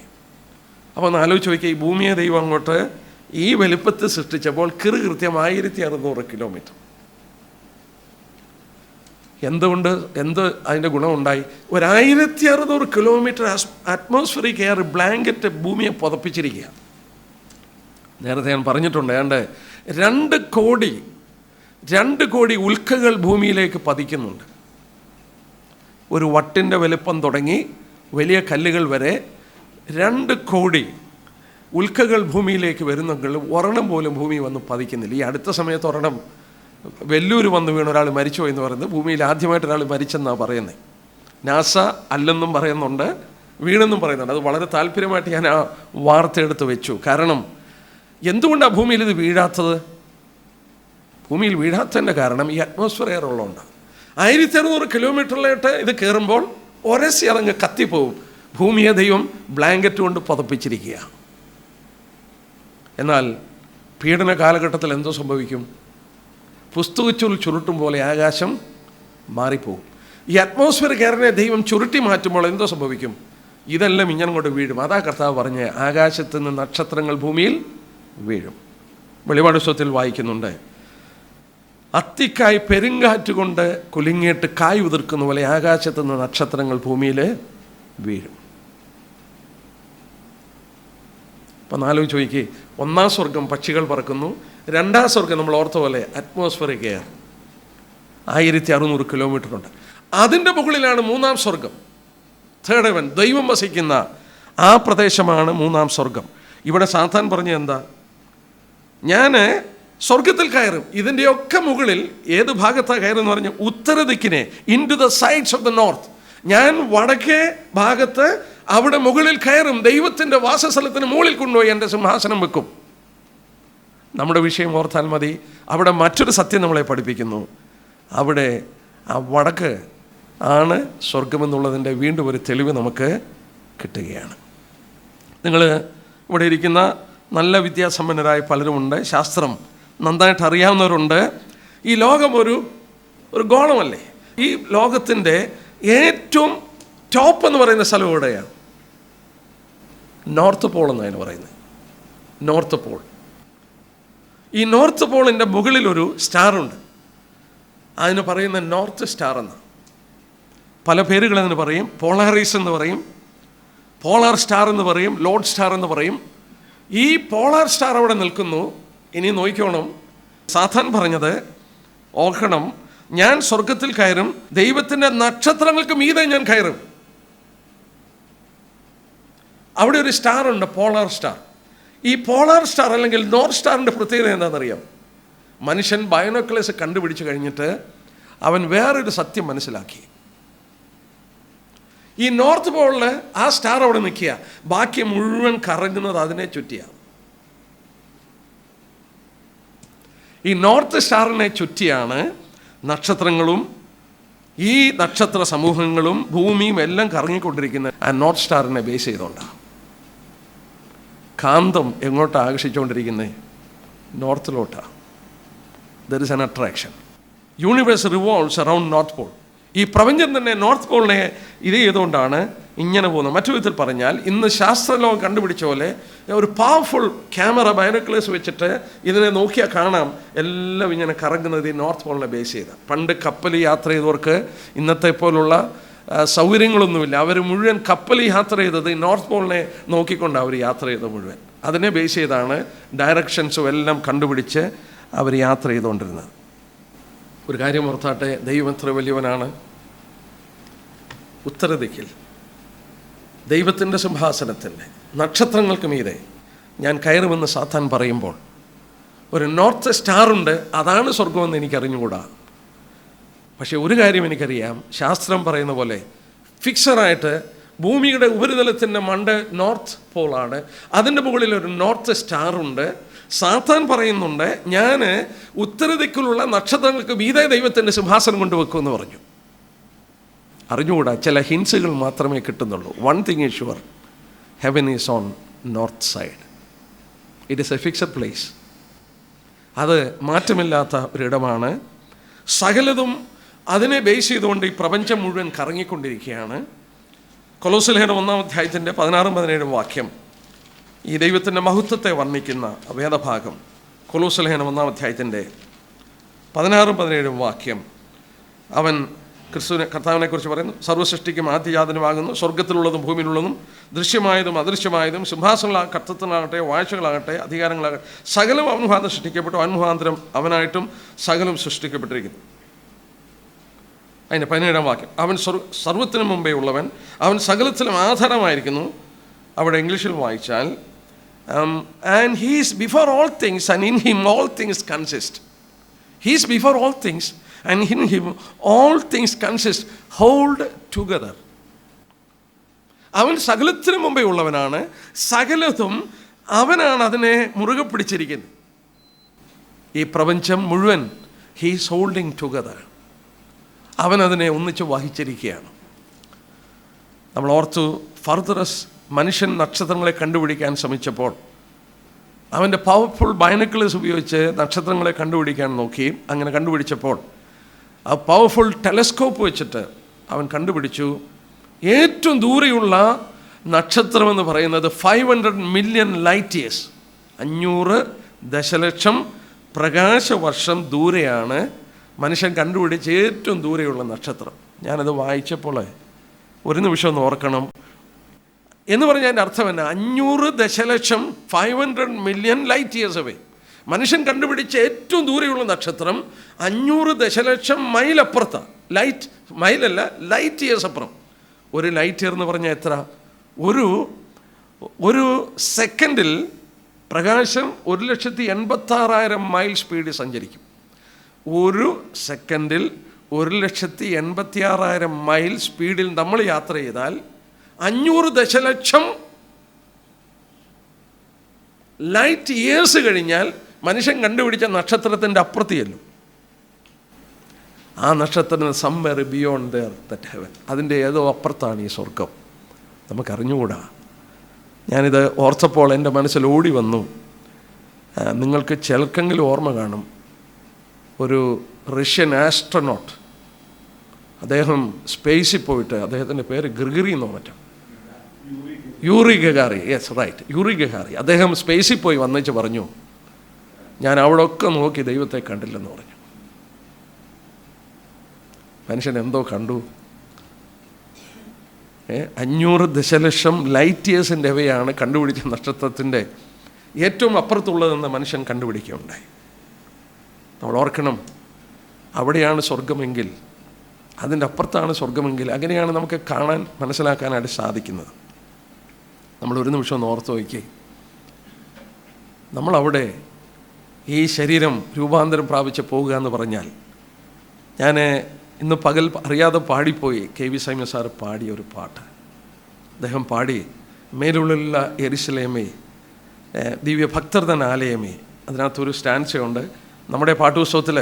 അപ്പോൾ ഒന്ന് ആലോചിച്ച് നോക്കിയാൽ, ഈ ഭൂമിയെ ദൈവം അങ്ങോട്ട് ഈ വലിപ്പത്തിൽ സൃഷ്ടിച്ചപ്പോൾ കൃത്യം 1600 കിലോമീറ്റർ. എന്ത് അതിൻ്റെ ഗുണമുണ്ടായി? 1600 കിലോമീറ്റർ അറ്റ്മോസ്ഫിയറിക് എയർ ബ്ലാങ്കറ്റ് ഭൂമിയെ പുതപ്പിച്ചിരിക്കുക. നേരത്തെ ഞാൻ പറഞ്ഞിട്ടുണ്ട്, ഏതാണ്ട് 2 കോടി ഉൽക്കകൾ ഭൂമിയിലേക്ക് പതിക്കുന്നുണ്ട്. ഒരു വട്ടിൻ്റെ വലിപ്പം തുടങ്ങി വലിയ കല്ലുകൾ വരെ 2 കോടി ഉൽക്കകൾ ഭൂമിയിലേക്ക് വരുന്നെങ്കിൽ ഒരെണ്ണം പോലും ഭൂമി വന്ന് പതിക്കുന്നില്ല. ഈ അടുത്ത സമയത്ത് ഒരെണ്ണം വെല്ലൂർ വന്ന് വീണ് ഒരാൾ മരിച്ചു എന്ന് പറയുന്നത് ഭൂമിയിൽ ആദ്യമായിട്ട് ഒരാൾ മരിച്ചെന്നാണ് പറയുന്നത്. നാസ അല്ലെന്നും പറയുന്നുണ്ട്, വീണെന്നും പറയുന്നുണ്ട്. അത് വളരെ താല്പര്യമായിട്ട് ഞാൻ ആ വാർത്ത എടുത്ത് വെച്ചു. കാരണം എന്തുകൊണ്ടാണ് ഭൂമിയിൽ ഇത് വീഴാത്തത്? ഭൂമിയിൽ വീഴാത്തതിൻ്റെ കാരണം ഈ അറ്റ്മോസ്ഫിയർ എയർ ഉള്ളതുകൊണ്ട്. 1600 കിലോമീറ്ററിലോട്ട് ഇത് കയറുമ്പോൾ ഒരസി അതങ്ങ് കത്തിപ്പോവും. ഭൂമിയെ ദൈവം ബ്ലാങ്കറ്റ് കൊണ്ട് പുതപ്പിച്ചിരിക്കുക. എന്നാൽ പീഡന കാലഘട്ടത്തിൽ എന്തോ സംഭവിക്കും? പുസ്തകച്ചുരുൾ ചുരുട്ടും പോലെ ആകാശം മാറിപ്പോകും. ഈ അറ്റ്മോസ്ഫിയർ കയറിനെ ദൈവം ചുരുട്ടി മാറ്റുമ്പോൾ എന്തോ സംഭവിക്കും? ഇതെല്ലാം ഇങ്ങനെ കൊണ്ട് വീഴും. അതാ കർത്താവ് പറഞ്ഞ് ആകാശത്ത് നിന്ന് നക്ഷത്രങ്ങൾ ഭൂമിയിൽ വീഴും. വെളിപാട് പുസ്തകത്തിൽ വായിക്കുന്നുണ്ട്, അത്തിക്കായ് പെരുങ്കാറ്റ് കൊണ്ട് കുലുങ്ങിയിട്ട് കായ് ഉതിർക്കുന്ന പോലെ ആകാശത്ത് നിന്ന് നക്ഷത്രങ്ങൾ ഭൂമിയിൽ വീഴും. അപ്പം ആലോചിച്ച് ചോദിക്കേ, ഒന്നാം സ്വർഗം പക്ഷികൾ പറക്കുന്നു, രണ്ടാം സ്വർഗം നമ്മൾ ഓർത്ത പോലെ അറ്റ്മോസ്ഫിയറിക് എയർ 1600 കിലോമീറ്റർ ഉണ്ട്. അതിൻ്റെ മുകളിലാണ് മൂന്നാം സ്വർഗം, തേർഡ് ഹെവൻ, ദൈവം വസിക്കുന്ന ആ പ്രദേശമാണ് മൂന്നാം സ്വർഗം. ഇവിടെ സാത്താൻ പറഞ്ഞ എന്താ? ഞാൻ സ്വർഗത്തിൽ കയറും. ഇതിൻ്റെയൊക്കെ മുകളിൽ ഏത് ഭാഗത്താണ് കയറുമെന്ന് പറഞ്ഞ് ഉത്തരദിക്കിനെ, into the sides of the north. ഞാൻ വടക്കേ ഭാഗത്ത് അവിടെ മുകളിൽ കയറും. ദൈവത്തിൻ്റെ വാസസ്ഥലത്തിന് മുകളിൽ കൊണ്ടുപോയി എൻ്റെ സിംഹാസനം വെക്കും. നമ്മുടെ വിഷയം ഓർത്താൽ മതി. അവിടെ മറ്റൊരു സത്യം നമ്മളെ പഠിപ്പിക്കുന്നു. അവിടെ ആ വടക്ക് ആണ് സ്വർഗമെന്നുള്ളതിൻ്റെ വീണ്ടും ഒരു തെളിവ് നമുക്ക് കിട്ടുകയാണ്. നിങ്ങൾ ഇവിടെ ഇരിക്കുന്ന നല്ല വിദ്യാസമ്പന്നരായ പലരുമുണ്ട്, ശാസ്ത്രം നന്നായിട്ട് അറിയാവുന്നവരുണ്ട്. ഈ ലോകം ഒരു ഗോളമല്ലേ? ഈ ലോകത്തിൻ്റെ ഏറ്റവും ടോപ്പ് എന്ന് പറയുന്ന സ്ഥലം എവിടെയാണ്? നോർത്ത് പോൾ എന്നതിന് പറയുന്നത്. North pole. ഈ നോർത്ത് പോളിൻ്റെ മുകളിലൊരു സ്റ്റാറുണ്ട്. അതിന് പറയുന്ന നോർത്ത് സ്റ്റാർ എന്ന്. പല പേരുകൾ അതിന് പറയും. പോളാറിസ് എന്ന് പറയും, പോളാർ സ്റ്റാർ എന്ന് പറയും, ലോഡ് സ്റ്റാർ എന്ന് പറയും. ഈ പോളാർ സ്റ്റാർ അവിടെ നിൽക്കുന്നു. ഇനി നോക്കിക്കോണം, സാത്താൻ പറഞ്ഞത് ഓർക്കണം, ഞാൻ സ്വർഗത്തിൽ കയറും, ദൈവത്തിൻ്റെ നക്ഷത്രങ്ങൾക്ക് മീതെ ഞാൻ കയറും. അവിടെ ഒരു സ്റ്റാർ ഉണ്ട്, പോളാർ സ്റ്റാർ. ഈ പോളാർ സ്റ്റാർ അല്ലെങ്കിൽ നോർത്ത് സ്റ്റാറിൻ്റെ പ്രത്യേകത എന്താണെന്നറിയാം? മനുഷ്യൻ ബയോനോക്കുലേഴ്സ് കണ്ടുപിടിച്ച് കഴിഞ്ഞിട്ട് അവൻ വേറൊരു സത്യം മനസ്സിലാക്കി. ഈ നോർത്ത് പോളിൽ ആ സ്റ്റാർ അവിടെ നിൽക്കുക, ബാക്കി മുഴുവൻ കറങ്ങുന്നത് അതിനെ ചുറ്റിയാണ്. ഈ നോർത്ത് സ്റ്റാറിനെ ചുറ്റിയാണ് നക്ഷത്രങ്ങളും ഈ നക്ഷത്ര സമൂഹങ്ങളും ഭൂമിയും എല്ലാം കറങ്ങിക്കൊണ്ടിരിക്കുന്നത്. ആ നോർത്ത് സ്റ്റാറിനെ ബേസ് ചെയ്തുകൊണ്ടാണ്. കാന്തം എങ്ങോട്ടാണ് ആകർഷിച്ചുകൊണ്ടിരിക്കുന്നത്? നോർത്തിലോട്ടാണ്. There is an attraction. Universe revolves around north pole. ഈ പ്രപഞ്ചം തന്നെ നോർത്ത് പോളിനെ ഇത് ചെയ്തുകൊണ്ടാണ് ഇങ്ങനെ പോകുന്നത്. മറ്റു വിധത്തിൽ പറഞ്ഞാൽ, ഇന്ന് ശാസ്ത്രലോകം കണ്ടുപിടിച്ച പോലെ ഒരു പവർഫുൾ ക്യാമറ, ബൈനോക്കുലേഴ്സ് വെച്ചിട്ട് ഇതിനെ നോക്കിയാൽ കാണാം എല്ലാം ഇങ്ങനെ കറങ്ങുന്നത് ഈ നോർത്ത് പോളിനെ ബേസ് ചെയ്ത. പണ്ട് കപ്പൽ യാത്ര ചെയ്തവർക്ക് ഇന്നത്തെ പോലുള്ള സൗകര്യങ്ങളൊന്നുമില്ല. അവർ മുഴുവൻ കപ്പൽ യാത്ര ചെയ്തത് ഈ നോർത്ത് പോളിനെ നോക്കിക്കൊണ്ടാണ് അവർ യാത്ര ചെയ്തത് മുഴുവൻ. അതിനെ ബേസ് ചെയ്താണ് ഡയറക്ഷൻസും എല്ലാം കണ്ടുപിടിച്ച് അവർ യാത്ര ചെയ്തുകൊണ്ടിരുന്നത്. ഒരു കാര്യം ഓർത്താട്ടെ, ദൈവം എത്ര വലിയവനാണ്. ഉത്തരദിക്കിൽ ദൈവത്തിൻ്റെ സിംഹാസനത്തിൻ്റെ നക്ഷത്രങ്ങൾക്ക് മീതെ ഞാൻ കയറുമെന്ന് സാത്താൻ പറയുമ്പോൾ ഒരു നോർത്ത് സ്റ്റാറുണ്ട്, അതാണ് സ്വർഗമെന്ന് എനിക്കറിഞ്ഞുകൂടാ. പക്ഷേ ഒരു കാര്യം എനിക്കറിയാം, ശാസ്ത്രം പറയുന്ന പോലെ ഫിക്സറായിട്ട് ഭൂമിയുടെ ഉപരിതലത്തിൻ്റെ മണ്ട് നോർത്ത് പോളാണ്. അതിൻ്റെ മുകളിൽ ഒരു നോർത്ത് സ്റ്റാറുണ്ട്. സാത്താൻ പറയുന്നുണ്ട്, ഞാൻ ഉത്തരദിക്കിലുള്ള നക്ഷത്രങ്ങൾക്ക് മീതെ ദൈവത്തിൻ്റെ സിംഹാസനം കൊണ്ടുവെക്കുമെന്ന് പറഞ്ഞു. അറിഞ്ഞുകൂടാ, ചില ഹിൻസുകൾ മാത്രമേ കിട്ടുന്നുള്ളൂ. One thing is sure, heaven is on north side. It is a fixed place. അത് മാറ്റമില്ലാത്ത ഒരിടമാണ്. സകലതും അതിനെ ബേസ് ചെയ്തുകൊണ്ട് ഈ പ്രപഞ്ചം മുഴുവൻ കറങ്ങിക്കൊണ്ടിരിക്കുകയാണ്. കൊലോസ്യ ലേഖനം 1-ാം അധ്യായത്തിൻ്റെ 16-17 വാക്യം ഈ ദൈവത്തിൻ്റെ മഹത്വത്തെ വർണ്ണിക്കുന്ന വേദഭാഗം. കൊലോസ്യ ലേഖനം 1-ാം അധ്യായത്തിൻ്റെ 16-17 വാക്യം. അവൻ കർത്താവിനെ കുറിച്ച് പറയുന്നു, സർവ്വസൃഷ്ടിക്കും ആദ്യജാതനുമാകുന്നു, സ്വർഗത്തിലുള്ളതും ഭൂമിയിലുള്ളതും ദൃശ്യമായതും അദൃശ്യമായതും സിംഹാസനങ്ങളാകട്ടെ, കർത്തൃത്വങ്ങളാകട്ടെ, വാഴ്ചകളാകട്ടെ, അധികാരങ്ങളാകട്ടെ, സകലം അവൻ മുഖാന്തരം സൃഷ്ടിക്കപ്പെട്ടു, അവൻ മുഖാന്തരം അവനായിട്ടും സകലം സൃഷ്ടിക്കപ്പെട്ടിരിക്കുന്നു. അതിൻ്റെ 17-ാം വാക്യം, അവൻ സർവ്വത്തിനു മുമ്പേ ഉള്ളവൻ, അവൻ സകലത്തിലും ആധാരമായിരിക്കുന്നു. അവിടെ ഇംഗ്ലീഷിൽ വായിച്ചാൽ and he is before all things and in him all things consist. He is before all things and in him all things consist, hold together. അവൻ സകലത്തിനു മുമ്പേ ഉള്ളവനാണ്, സകലതും അവനാണ് അതിനെ മുറുകെ പിടിച്ചിരിക്കുന്നത്. ഈ പ്രപഞ്ചം മുഴുവൻ ഹീസ് ഹോൾഡിങ് ടുഗദർ. അവനതിനെ ഒന്നിച്ച് വഹിച്ചിരിക്കുകയാണ്. നമ്മൾ ഓർത്തു, ഫർദറസ് മനുഷ്യൻ നക്ഷത്രങ്ങളെ കണ്ടുപിടിക്കാൻ ശ്രമിച്ചപ്പോൾ അവൻ്റെ പവർഫുൾ ബൈനക്കിൾസ് ഉപയോഗിച്ച് നക്ഷത്രങ്ങളെ കണ്ടുപിടിക്കാൻ നോക്കി. അങ്ങനെ കണ്ടുപിടിച്ചപ്പോൾ ആ പവർഫുൾ ടെലസ്കോപ്പ് വെച്ചിട്ട് അവൻ കണ്ടുപിടിച്ചു ഏറ്റവും ദൂരെയുള്ള നക്ഷത്രമെന്ന് പറയുന്നത് 500 മില്യൺ ലൈറ്റ് ഇയേഴ്സ്, 500 ദശലക്ഷം പ്രകാശവർഷം ദൂരെയാണ് മനുഷ്യൻ കണ്ടുപിടിച്ച ഏറ്റവും ദൂരെയുള്ള നക്ഷത്രം. ഞാനത് വായിച്ചപ്പോൾ ഒരു നിമിഷം ഒന്ന് ഓർക്കണം. എന്ന് പറഞ്ഞാൽ എൻ്റെ അർത്ഥം എന്നാ? 500 ദശലക്ഷം 500 മില്യൺ ലൈറ്റ് ഇയേഴ്സ് അവേ. മനുഷ്യൻ കണ്ടുപിടിച്ച ഏറ്റവും ദൂരെയുള്ള നക്ഷത്രം 500 ദശലക്ഷം മൈൽ അപ്പുറത്താണ്. ലൈറ്റ് മൈലല്ല, ലൈറ്റ് ഇയേഴ്സ് അപ്പുറം. ഒരു ലൈറ്റ് ഇയർ എന്ന് പറഞ്ഞാൽ എത്ര? ഒരു സെക്കൻഡിൽ പ്രകാശം 1,86,000 മൈൽ സ്പീഡിൽ സഞ്ചരിക്കും. ഒരു സെക്കൻഡിൽ 1,86,000 മൈൽ സ്പീഡിൽ നമ്മൾ യാത്ര ചെയ്താൽ 500 ദശലക്ഷം ലൈറ്റ് ഇയേഴ്സ് കഴിഞ്ഞാൽ മനുഷ്യൻ കണ്ടുപിടിച്ച നക്ഷത്രത്തിൻ്റെ അപ്പുറത്ത് ചെല്ലും. ആ നക്ഷത്രത്തിന് സംവെയർ ബിയോണ്ട് ദാറ്റ് ഹെവൻ, അതിൻ്റെ ഏതോ അപ്പുറത്താണ് ഈ സ്വർഗം. നമുക്കറിഞ്ഞുകൂടാ. ഞാനിത് ഓർത്തപ്പോൾ എൻ്റെ മനസ്സിൽ ഓടി വന്നു. നിങ്ങൾക്ക് ചിലർക്കെങ്കിലും ഓർമ്മ കാണും, ഒരു റഷ്യൻ ആസ്ട്രോനോട്ട്, അദ്ദേഹം സ്പേസിൽ പോയിട്ട്, അദ്ദേഹത്തിൻ്റെ പേര് ഗ്രിഗറി എന്നോ മറ്റോ, യൂറി ഗഗാറി, യെസ് റൈറ്റ്, യൂറി ഗഗാറി. അദ്ദേഹം സ്പേസിൽ പോയി വന്നേച്ച് പറഞ്ഞു, ഞാൻ അവിടെ ഒക്കെ നോക്കി ദൈവത്തെ കണ്ടില്ലെന്ന് പറഞ്ഞു. മനുഷ്യൻ എന്തോ കണ്ടു. 500 ദശലക്ഷം ലൈറ്റ് ഇയേഴ്സിൻ്റെ അവയാണ് കണ്ടുപിടിച്ച നക്ഷത്രത്തിൻ്റെ ഏറ്റവും അപ്പുറത്തുള്ളതെന്ന് മനുഷ്യൻ കണ്ടുപിടിക്കുകയുണ്ടായി. നമ്മൾ ഓർക്കണം, അവിടെയാണ് സ്വർഗമെങ്കിൽ, അതിൻ്റെ അപ്പുറത്താണ് സ്വർഗമെങ്കിൽ, അങ്ങനെയാണ് നമുക്ക് കാണാൻ മനസ്സിലാക്കാനായിട്ട് സാധിക്കുന്നത്. നമ്മളൊരു നിമിഷം ഒന്ന് ഓർത്ത് നോക്കി. നമ്മളവിടെ ഈ ശരീരം രൂപാന്തരം പ്രാപിച്ച് പോകുക എന്ന് പറഞ്ഞാൽ, ഞാൻ ഇന്ന് പകൽ അറിയാതെ പാടിപ്പോയി KV സൈമൻ സാർ പാടിയ ഒരു പാട്ട്. അദ്ദേഹം പാടി, മേലുള്ള യെരുശലേമേ ദിവ്യ ഭക്തർതൻ ആലയമേ. അതിനകത്തൊരു സ്റ്റാൻസയുണ്ട്. നമ്മുടെ പാട്ടുപുസ്തകത്തിൽ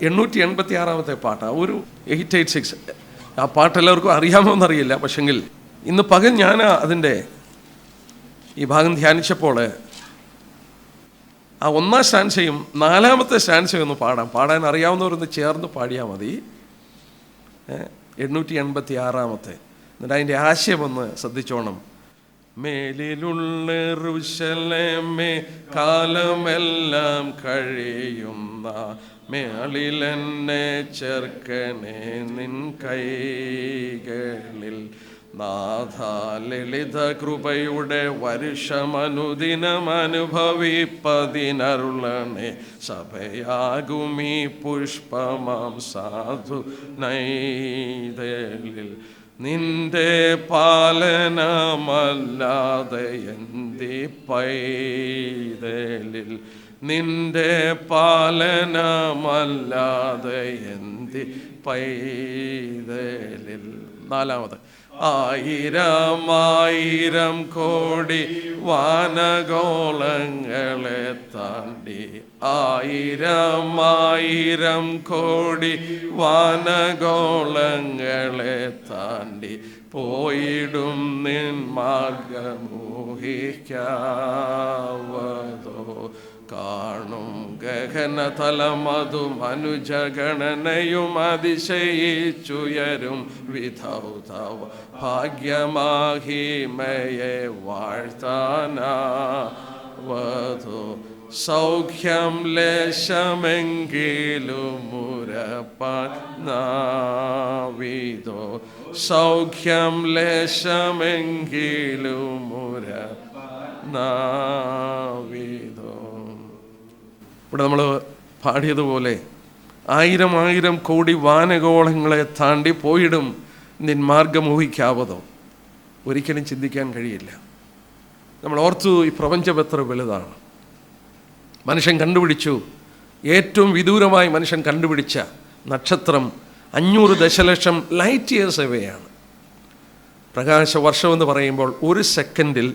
886 പാട്ടാണ്, ഒരു 886. ആ പാട്ട് എല്ലാവർക്കും അറിയാമോന്നറിയില്ല. പക്ഷെങ്കിൽ ഇന്ന് പകൽ ഞാൻ അതിൻ്റെ ഈ ഭാഗം ധ്യാനിച്ചപ്പോൾ ആ 1ാം സ്റ്റാൻസയും 4ാമത്തെ സ്റ്റാൻസയും ഒന്ന് പാടാൻ അറിയാവുന്നവരൊന്ന് ചേർന്ന് പാടിയാൽ മതി. 886. എന്നിട്ട് അതിൻ്റെ ആശയം ഒന്ന് ശ്രദ്ധിച്ചോണം. മേലിലുള്ള യെരൂശലേമേ കാലമെല്ലാം കഴിയുന്ന മേളിലെന്നെ ചേർക്കണേ നിൻ കൈകളിൽ. നാഥ ലളിത കൃപയുടെ വർഷമനുദിനമനുഭവിപ്പതിനരുളണേ സഭയാകുമീ പുഷ്പമാം സാധു നൈതലിൽ. നിന്റെ പാലനമല്ലാതെ എന്തി പൈതലിൽ, നിന്റെ പാലനമല്ലാതെ എന്തി പൈതലിൽ. 4ാമത്, 1000 കോടി വാനഗോളങ്ങളെ താണ്ടി, 1000 കോടി വാനഗോളങ്ങളെ താണ്ടി പോയിടും നിൻ മാർഗമോഹിക്കാവതോ. കാണും ഗഗനതലമതും അനുജഗണനയും അതിശയിച്ചുയരും വിധൗതവ ഭാഗ്യമാഹിമയെ വാഴ്ത്താനാവതോ. സൗഖ്യം ലേശമെങ്കിലും മുരപ്പാൻ നാവിതോ. സൗഖ്യം ലേശമെങ്കിലും മുരപ്പാൻ നാവിതോ. ഇവിടെ നമ്മൾ പാടിയതുപോലെ 1000 കോടി വാനഗോളങ്ങളെ താണ്ടി പോയിടും നിൻ മാർഗമോഹിക്കാവതോ. ഒരിക്കലും ചിന്തിക്കാൻ കഴിയില്ല. നമ്മൾ ഓർത്തു, ഈ പ്രപഞ്ചം എത്ര വലുതാണ്. മനുഷ്യൻ കണ്ടുപിടിച്ചു, ഏറ്റവും വിദൂരമായി മനുഷ്യൻ കണ്ടുപിടിച്ച നക്ഷത്രം 500 ദശലക്ഷം ലൈറ്റ് ഇയേഴ്സ് അവയാണ്. പ്രകാശവർഷം എന്ന് പറയുമ്പോൾ ഒരു സെക്കൻഡിൽ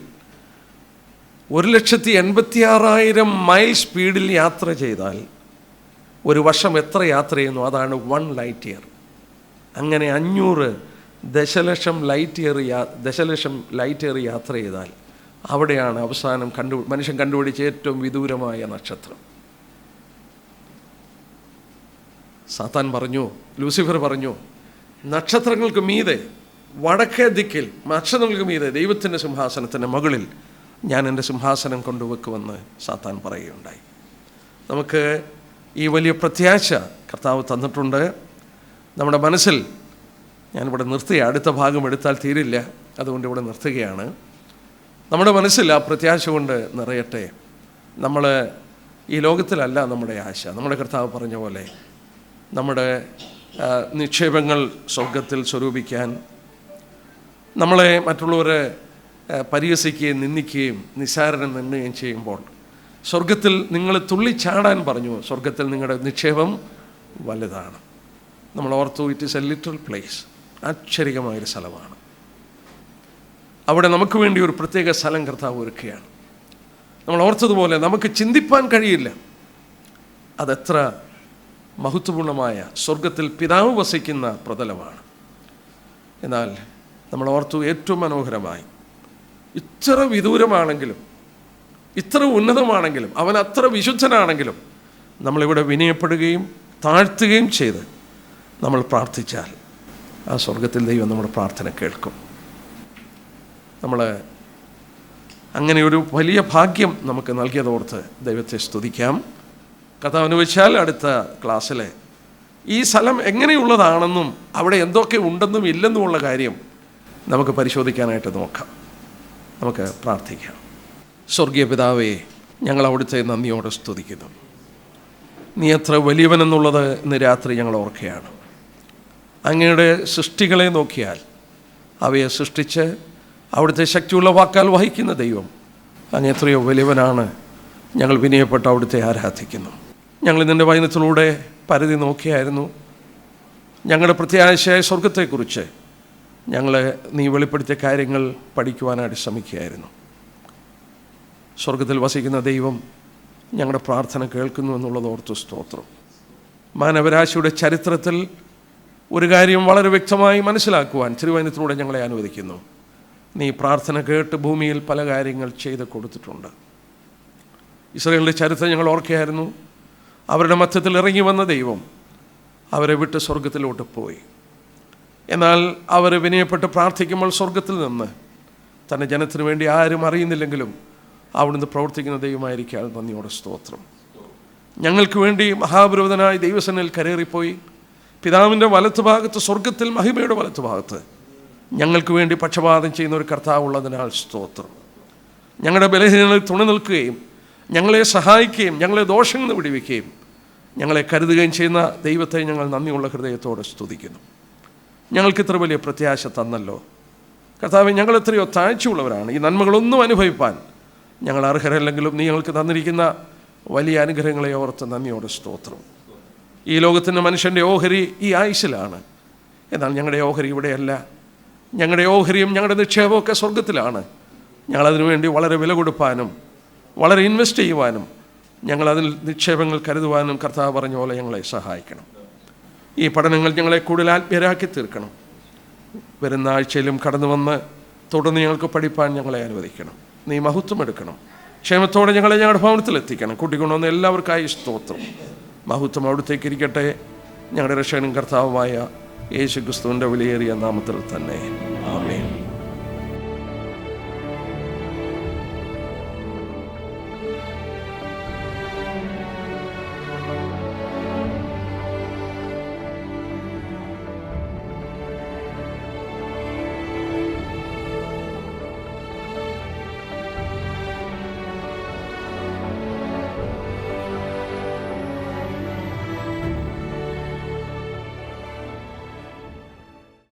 1,86,000 മൈൽ സ്പീഡിൽ യാത്ര ചെയ്താൽ ഒരു വർഷം എത്ര യാത്ര ചെയ്യുന്നു? അതാണ് 1 ലൈറ്റ് ഇയർ. അങ്ങനെ 500 ദശലക്ഷം ലൈറ്റ് ഇയർ യാത്ര ചെയ്താൽ അവിടെയാണ് അവസാനം മനുഷ്യൻ കണ്ടുപിടിച്ച ഏറ്റവും വിദൂരമായ നക്ഷത്രം. സാത്താൻ പറഞ്ഞു, ലൂസിഫർ പറഞ്ഞു, നക്ഷത്രങ്ങൾക്ക് മീതെ, വടക്കേ ദിക്കിൽ നക്ഷത്രങ്ങൾക്ക് മീതെ ദൈവത്തിൻ്റെ സിംഹാസനത്തിൻ്റെ മുകളിൽ ഞാൻ എൻ്റെ സിംഹാസനം കൊണ്ടുവെക്കുമെന്ന് സാത്താൻ പറയുകയുണ്ടായി. നമുക്ക് ഈ വലിയ പ്രത്യാശ കർത്താവ് തന്നിട്ടുണ്ട്. നമ്മുടെ മനസ്സിൽ, ഞാനിവിടെ നിർത്തുക, അടുത്ത ഭാഗം എടുത്താൽ തീരില്ല, അതുകൊണ്ട് ഇവിടെ നിർത്തുകയാണ്. നമ്മുടെ മനസ്സിൽ ആ പ്രത്യാശ കൊണ്ട് നിറയട്ടെ. നമ്മൾ ഈ ലോകത്തിലല്ല നമ്മുടെ ആശ. നമ്മുടെ കർത്താവ് പറഞ്ഞ പോലെ നമ്മുടെ നിക്ഷേപങ്ങൾ സ്വർഗത്തിൽ സ്വരൂപിക്കാൻ, നമ്മളെ മറ്റുള്ളവരെ പരിഹസിക്കുകയും നിന്ദിക്കുകയും നിസ്സാരനം നിന്നുകയും ചെയ്യുമ്പോൾ സ്വർഗത്തിൽ നിങ്ങൾ തുള്ളിച്ചാടാൻ പറഞ്ഞു. സ്വർഗത്തിൽ നിങ്ങളുടെ നിക്ഷേപം വലുതാണ്. നമ്മൾ ഓർത്തു, it is a little place. ആശ്ചര്യമായൊരു സ്ഥലമാണ്. അവിടെ നമുക്ക് വേണ്ടി ഒരു പ്രത്യേക സ്ഥലം കർത്താവ് ഒരുക്കുകയാണ്. നമ്മൾ ഓർത്തതുപോലെ നമുക്ക് ചിന്തിപ്പാൻ കഴിയില്ല അതെത്ര മഹത്വപൂർണമായ സ്വർഗത്തിൽ പിതാവ് വസിക്കുന്ന പ്രതലമാണ്. എന്നാൽ നമ്മൾ ഓർത്തു, ഏറ്റവും മനോഹരമായി, ഇത്ര വിദൂരമാണെങ്കിലും ഇത്ര ഉന്നതമാണെങ്കിലും അവൻ അത്ര വിശുദ്ധനാണെങ്കിലും നമ്മളിവിടെ വിനയപ്പെടുകയും താഴ്ത്തുകയും ചെയ്ത് നമ്മൾ പ്രാർത്ഥിച്ചാൽ ആ സ്വർഗത്തിൽ ദൈവം നമ്മുടെ പ്രാർത്ഥന കേൾക്കും. നമ്മൾ അങ്ങനെ ഒരു വലിയ ഭാഗ്യം നമുക്ക് നൽകിയതോർത്ത് ദൈവത്തെ സ്തുതിക്കാം. കർത്താവ് അനുവദിച്ചാൽ അടുത്ത ക്ലാസ്സിൽ ഈ സ്ഥലം എങ്ങനെയുള്ളതാണെന്നും അവിടെ എന്തൊക്കെ ഉണ്ടെന്നും ഇല്ലെന്നുമുള്ള കാര്യം നമുക്ക് പരിശോധിക്കാനായിട്ട് നോക്കാം. നമുക്ക് പ്രാർത്ഥിക്കാം. സ്വർഗീയ പിതാവേ, ഞങ്ങൾ അവിടുത്തെ നന്ദിയോടെ സ്തുതിക്കുന്നു. നീ എത്ര വലിയവനെന്നുള്ളത് ഇന്ന് രാത്രി ഞങ്ങൾ ഓർക്കുകയാണ്. അങ്ങയുടെ സൃഷ്ടികളെ നോക്കിയാൽ അവയെ സൃഷ്ടിച്ച് അവിടുത്തെ ശക്തിയുള്ള വാക്കാൽ വഹിക്കുന്ന ദൈവം അങ്ങ് എത്രയോ വലിയവനാണ്. ഞങ്ങൾ വിനയപ്പെട്ട് അവിടുത്തെ ആരാധിക്കുന്നു. ഞങ്ങൾ നിൻ്റെ വചനത്തിലൂടെ പരിധി നോക്കിയായിരുന്നു. ഞങ്ങളുടെ പ്രത്യാശയായ സ്വർഗത്തെക്കുറിച്ച് നീ വെളിപ്പെടുത്തിയ കാര്യങ്ങൾ പഠിക്കുവാനായിട്ട് ശ്രമിക്കുകയായിരുന്നു. സ്വർഗത്തിൽ വസിക്കുന്ന ദൈവം ഞങ്ങളുടെ പ്രാർത്ഥന കേൾക്കുന്നു എന്നുള്ളത് ഓർത്തു സ്തോത്രം. മാനവരാശിയുടെ ചരിത്രത്തിൽ ഒരു കാര്യം വളരെ വ്യക്തമായി മനസ്സിലാക്കുവാൻ തിരുവചനത്തിലൂടെ ഞങ്ങളെ അനുവദിക്കുന്നു. നീ പ്രാർത്ഥന കേട്ട് ഭൂമിയിൽ പല കാര്യങ്ങൾ ചെയ്ത് കൊടുത്തിട്ടുണ്ട്. ഇസ്രായേലിൻ്റെ ചരിത്രം ഞങ്ങൾ ഓർക്കുകയായിരുന്നു. അവരുടെ മധ്യത്തിൽ ഇറങ്ങി വന്ന ദൈവം അവരെ വിട്ട് സ്വർഗത്തിലോട്ട് പോയി. എന്നാൽ അവർ വിനയപ്പെട്ട് പ്രാർത്ഥിക്കുമ്പോൾ സ്വർഗത്തിൽ നിന്ന് തൻ്റെ ജനത്തിന് വേണ്ടി ആരും അറിയുന്നില്ലെങ്കിലും അവിടുന്ന് പ്രവർത്തിക്കുന്ന ദൈവമായിരിക്കാൻ നന്ദിയോടെ സ്തോത്രം. ഞങ്ങൾക്ക് വേണ്ടി മഹാപുരോഹിതനായി ദൈവസന്നിധിയിൽ കരേറിപ്പോയി പിതാവിൻ്റെ വലത്തുഭാഗത്ത്, സ്വർഗത്തിൽ മഹിമയുടെ വലത്തുഭാഗത്ത് ഞങ്ങൾക്ക് വേണ്ടി പക്ഷപാതം ചെയ്യുന്ന ഒരു കർത്താവ് ഉള്ളതിനാൽ സ്തോത്രം. ഞങ്ങളുടെ ബലഹീനതകളിൽ തുണ നിൽക്കുകയും ഞങ്ങളെ സഹായിക്കുകയും ഞങ്ങളെ ദോഷങ്ങളിൽ നിന്ന് വിടുവിക്കുകയും ഞങ്ങളെ കരുതുകയും ചെയ്യുന്ന ദൈവത്തെ ഞങ്ങൾ നന്ദിയുള്ള ഹൃദയത്തോടെ സ്തുതിക്കുന്നു. ഞങ്ങൾക്ക് ഇത്ര വലിയ പ്രത്യാശ തന്നല്ലോ കർത്താവേ. ഞങ്ങൾ എത്രയോ താഴ്ചയുള്ളവരാണ്. ഈ നന്മകളൊന്നും അനുഭവിപ്പാൻ ഞങ്ങൾ അർഹരല്ലെങ്കിലും നീ ഞങ്ങൾക്ക് തന്നിരിക്കുന്ന വലിയ അനുഗ്രഹങ്ങളെ ഓർത്ത് നന്ദിയോടെ സ്തോത്രം. ഈ ലോകത്തിൻ്റെ മനുഷ്യൻ്റെ ഓഹരി ഈ ആയുസ്സിലാണ്. എന്നാൽ ഞങ്ങളുടെ ഓഹരി ഇവിടെയല്ല. ഞങ്ങളുടെ ഓഹരിയും ഞങ്ങളുടെ നിക്ഷേപമൊക്കെ സ്വർഗത്തിലാണ്. ഞങ്ങളതിനു വേണ്ടി വളരെ വില കൊടുപ്പാനും വളരെ ഇൻവെസ്റ്റ് ചെയ്യുവാനും ഞങ്ങളതിൽ നിക്ഷേപങ്ങൾ കരുതുവാനും കർത്താവ് പറഞ്ഞ പോലെ ഞങ്ങളെ സഹായിക്കണം. ഈ പഠനങ്ങൾ ഞങ്ങളെ കൂടുതൽ ആത്മീയരാക്കി തീർക്കണം. വരുന്ന ആഴ്ചയിലും കടന്നു വന്ന് തുടർന്ന് ഞങ്ങൾക്ക് പഠിപ്പാൻ ഞങ്ങളെ അനുവദിക്കണം. നീ മഹത്വം എടുക്കണം. ക്ഷേമത്തോടെ ഞങ്ങളുടെ ഭവനത്തിലെത്തിക്കണം. കൂട്ടിക്കൊണ്ടുവന്ന് എല്ലാവർക്കായി സ്തോത്രം. മഹത്വം അവിടുത്തേക്ക് ഇരിക്കട്ടെ. ഞങ്ങളുടെ രക്ഷകനും കർത്താവുമായ യേശു ക്രിസ്തുവിൻ്റെ വിലയേറിയ നാമത്തിൽ തന്നെ.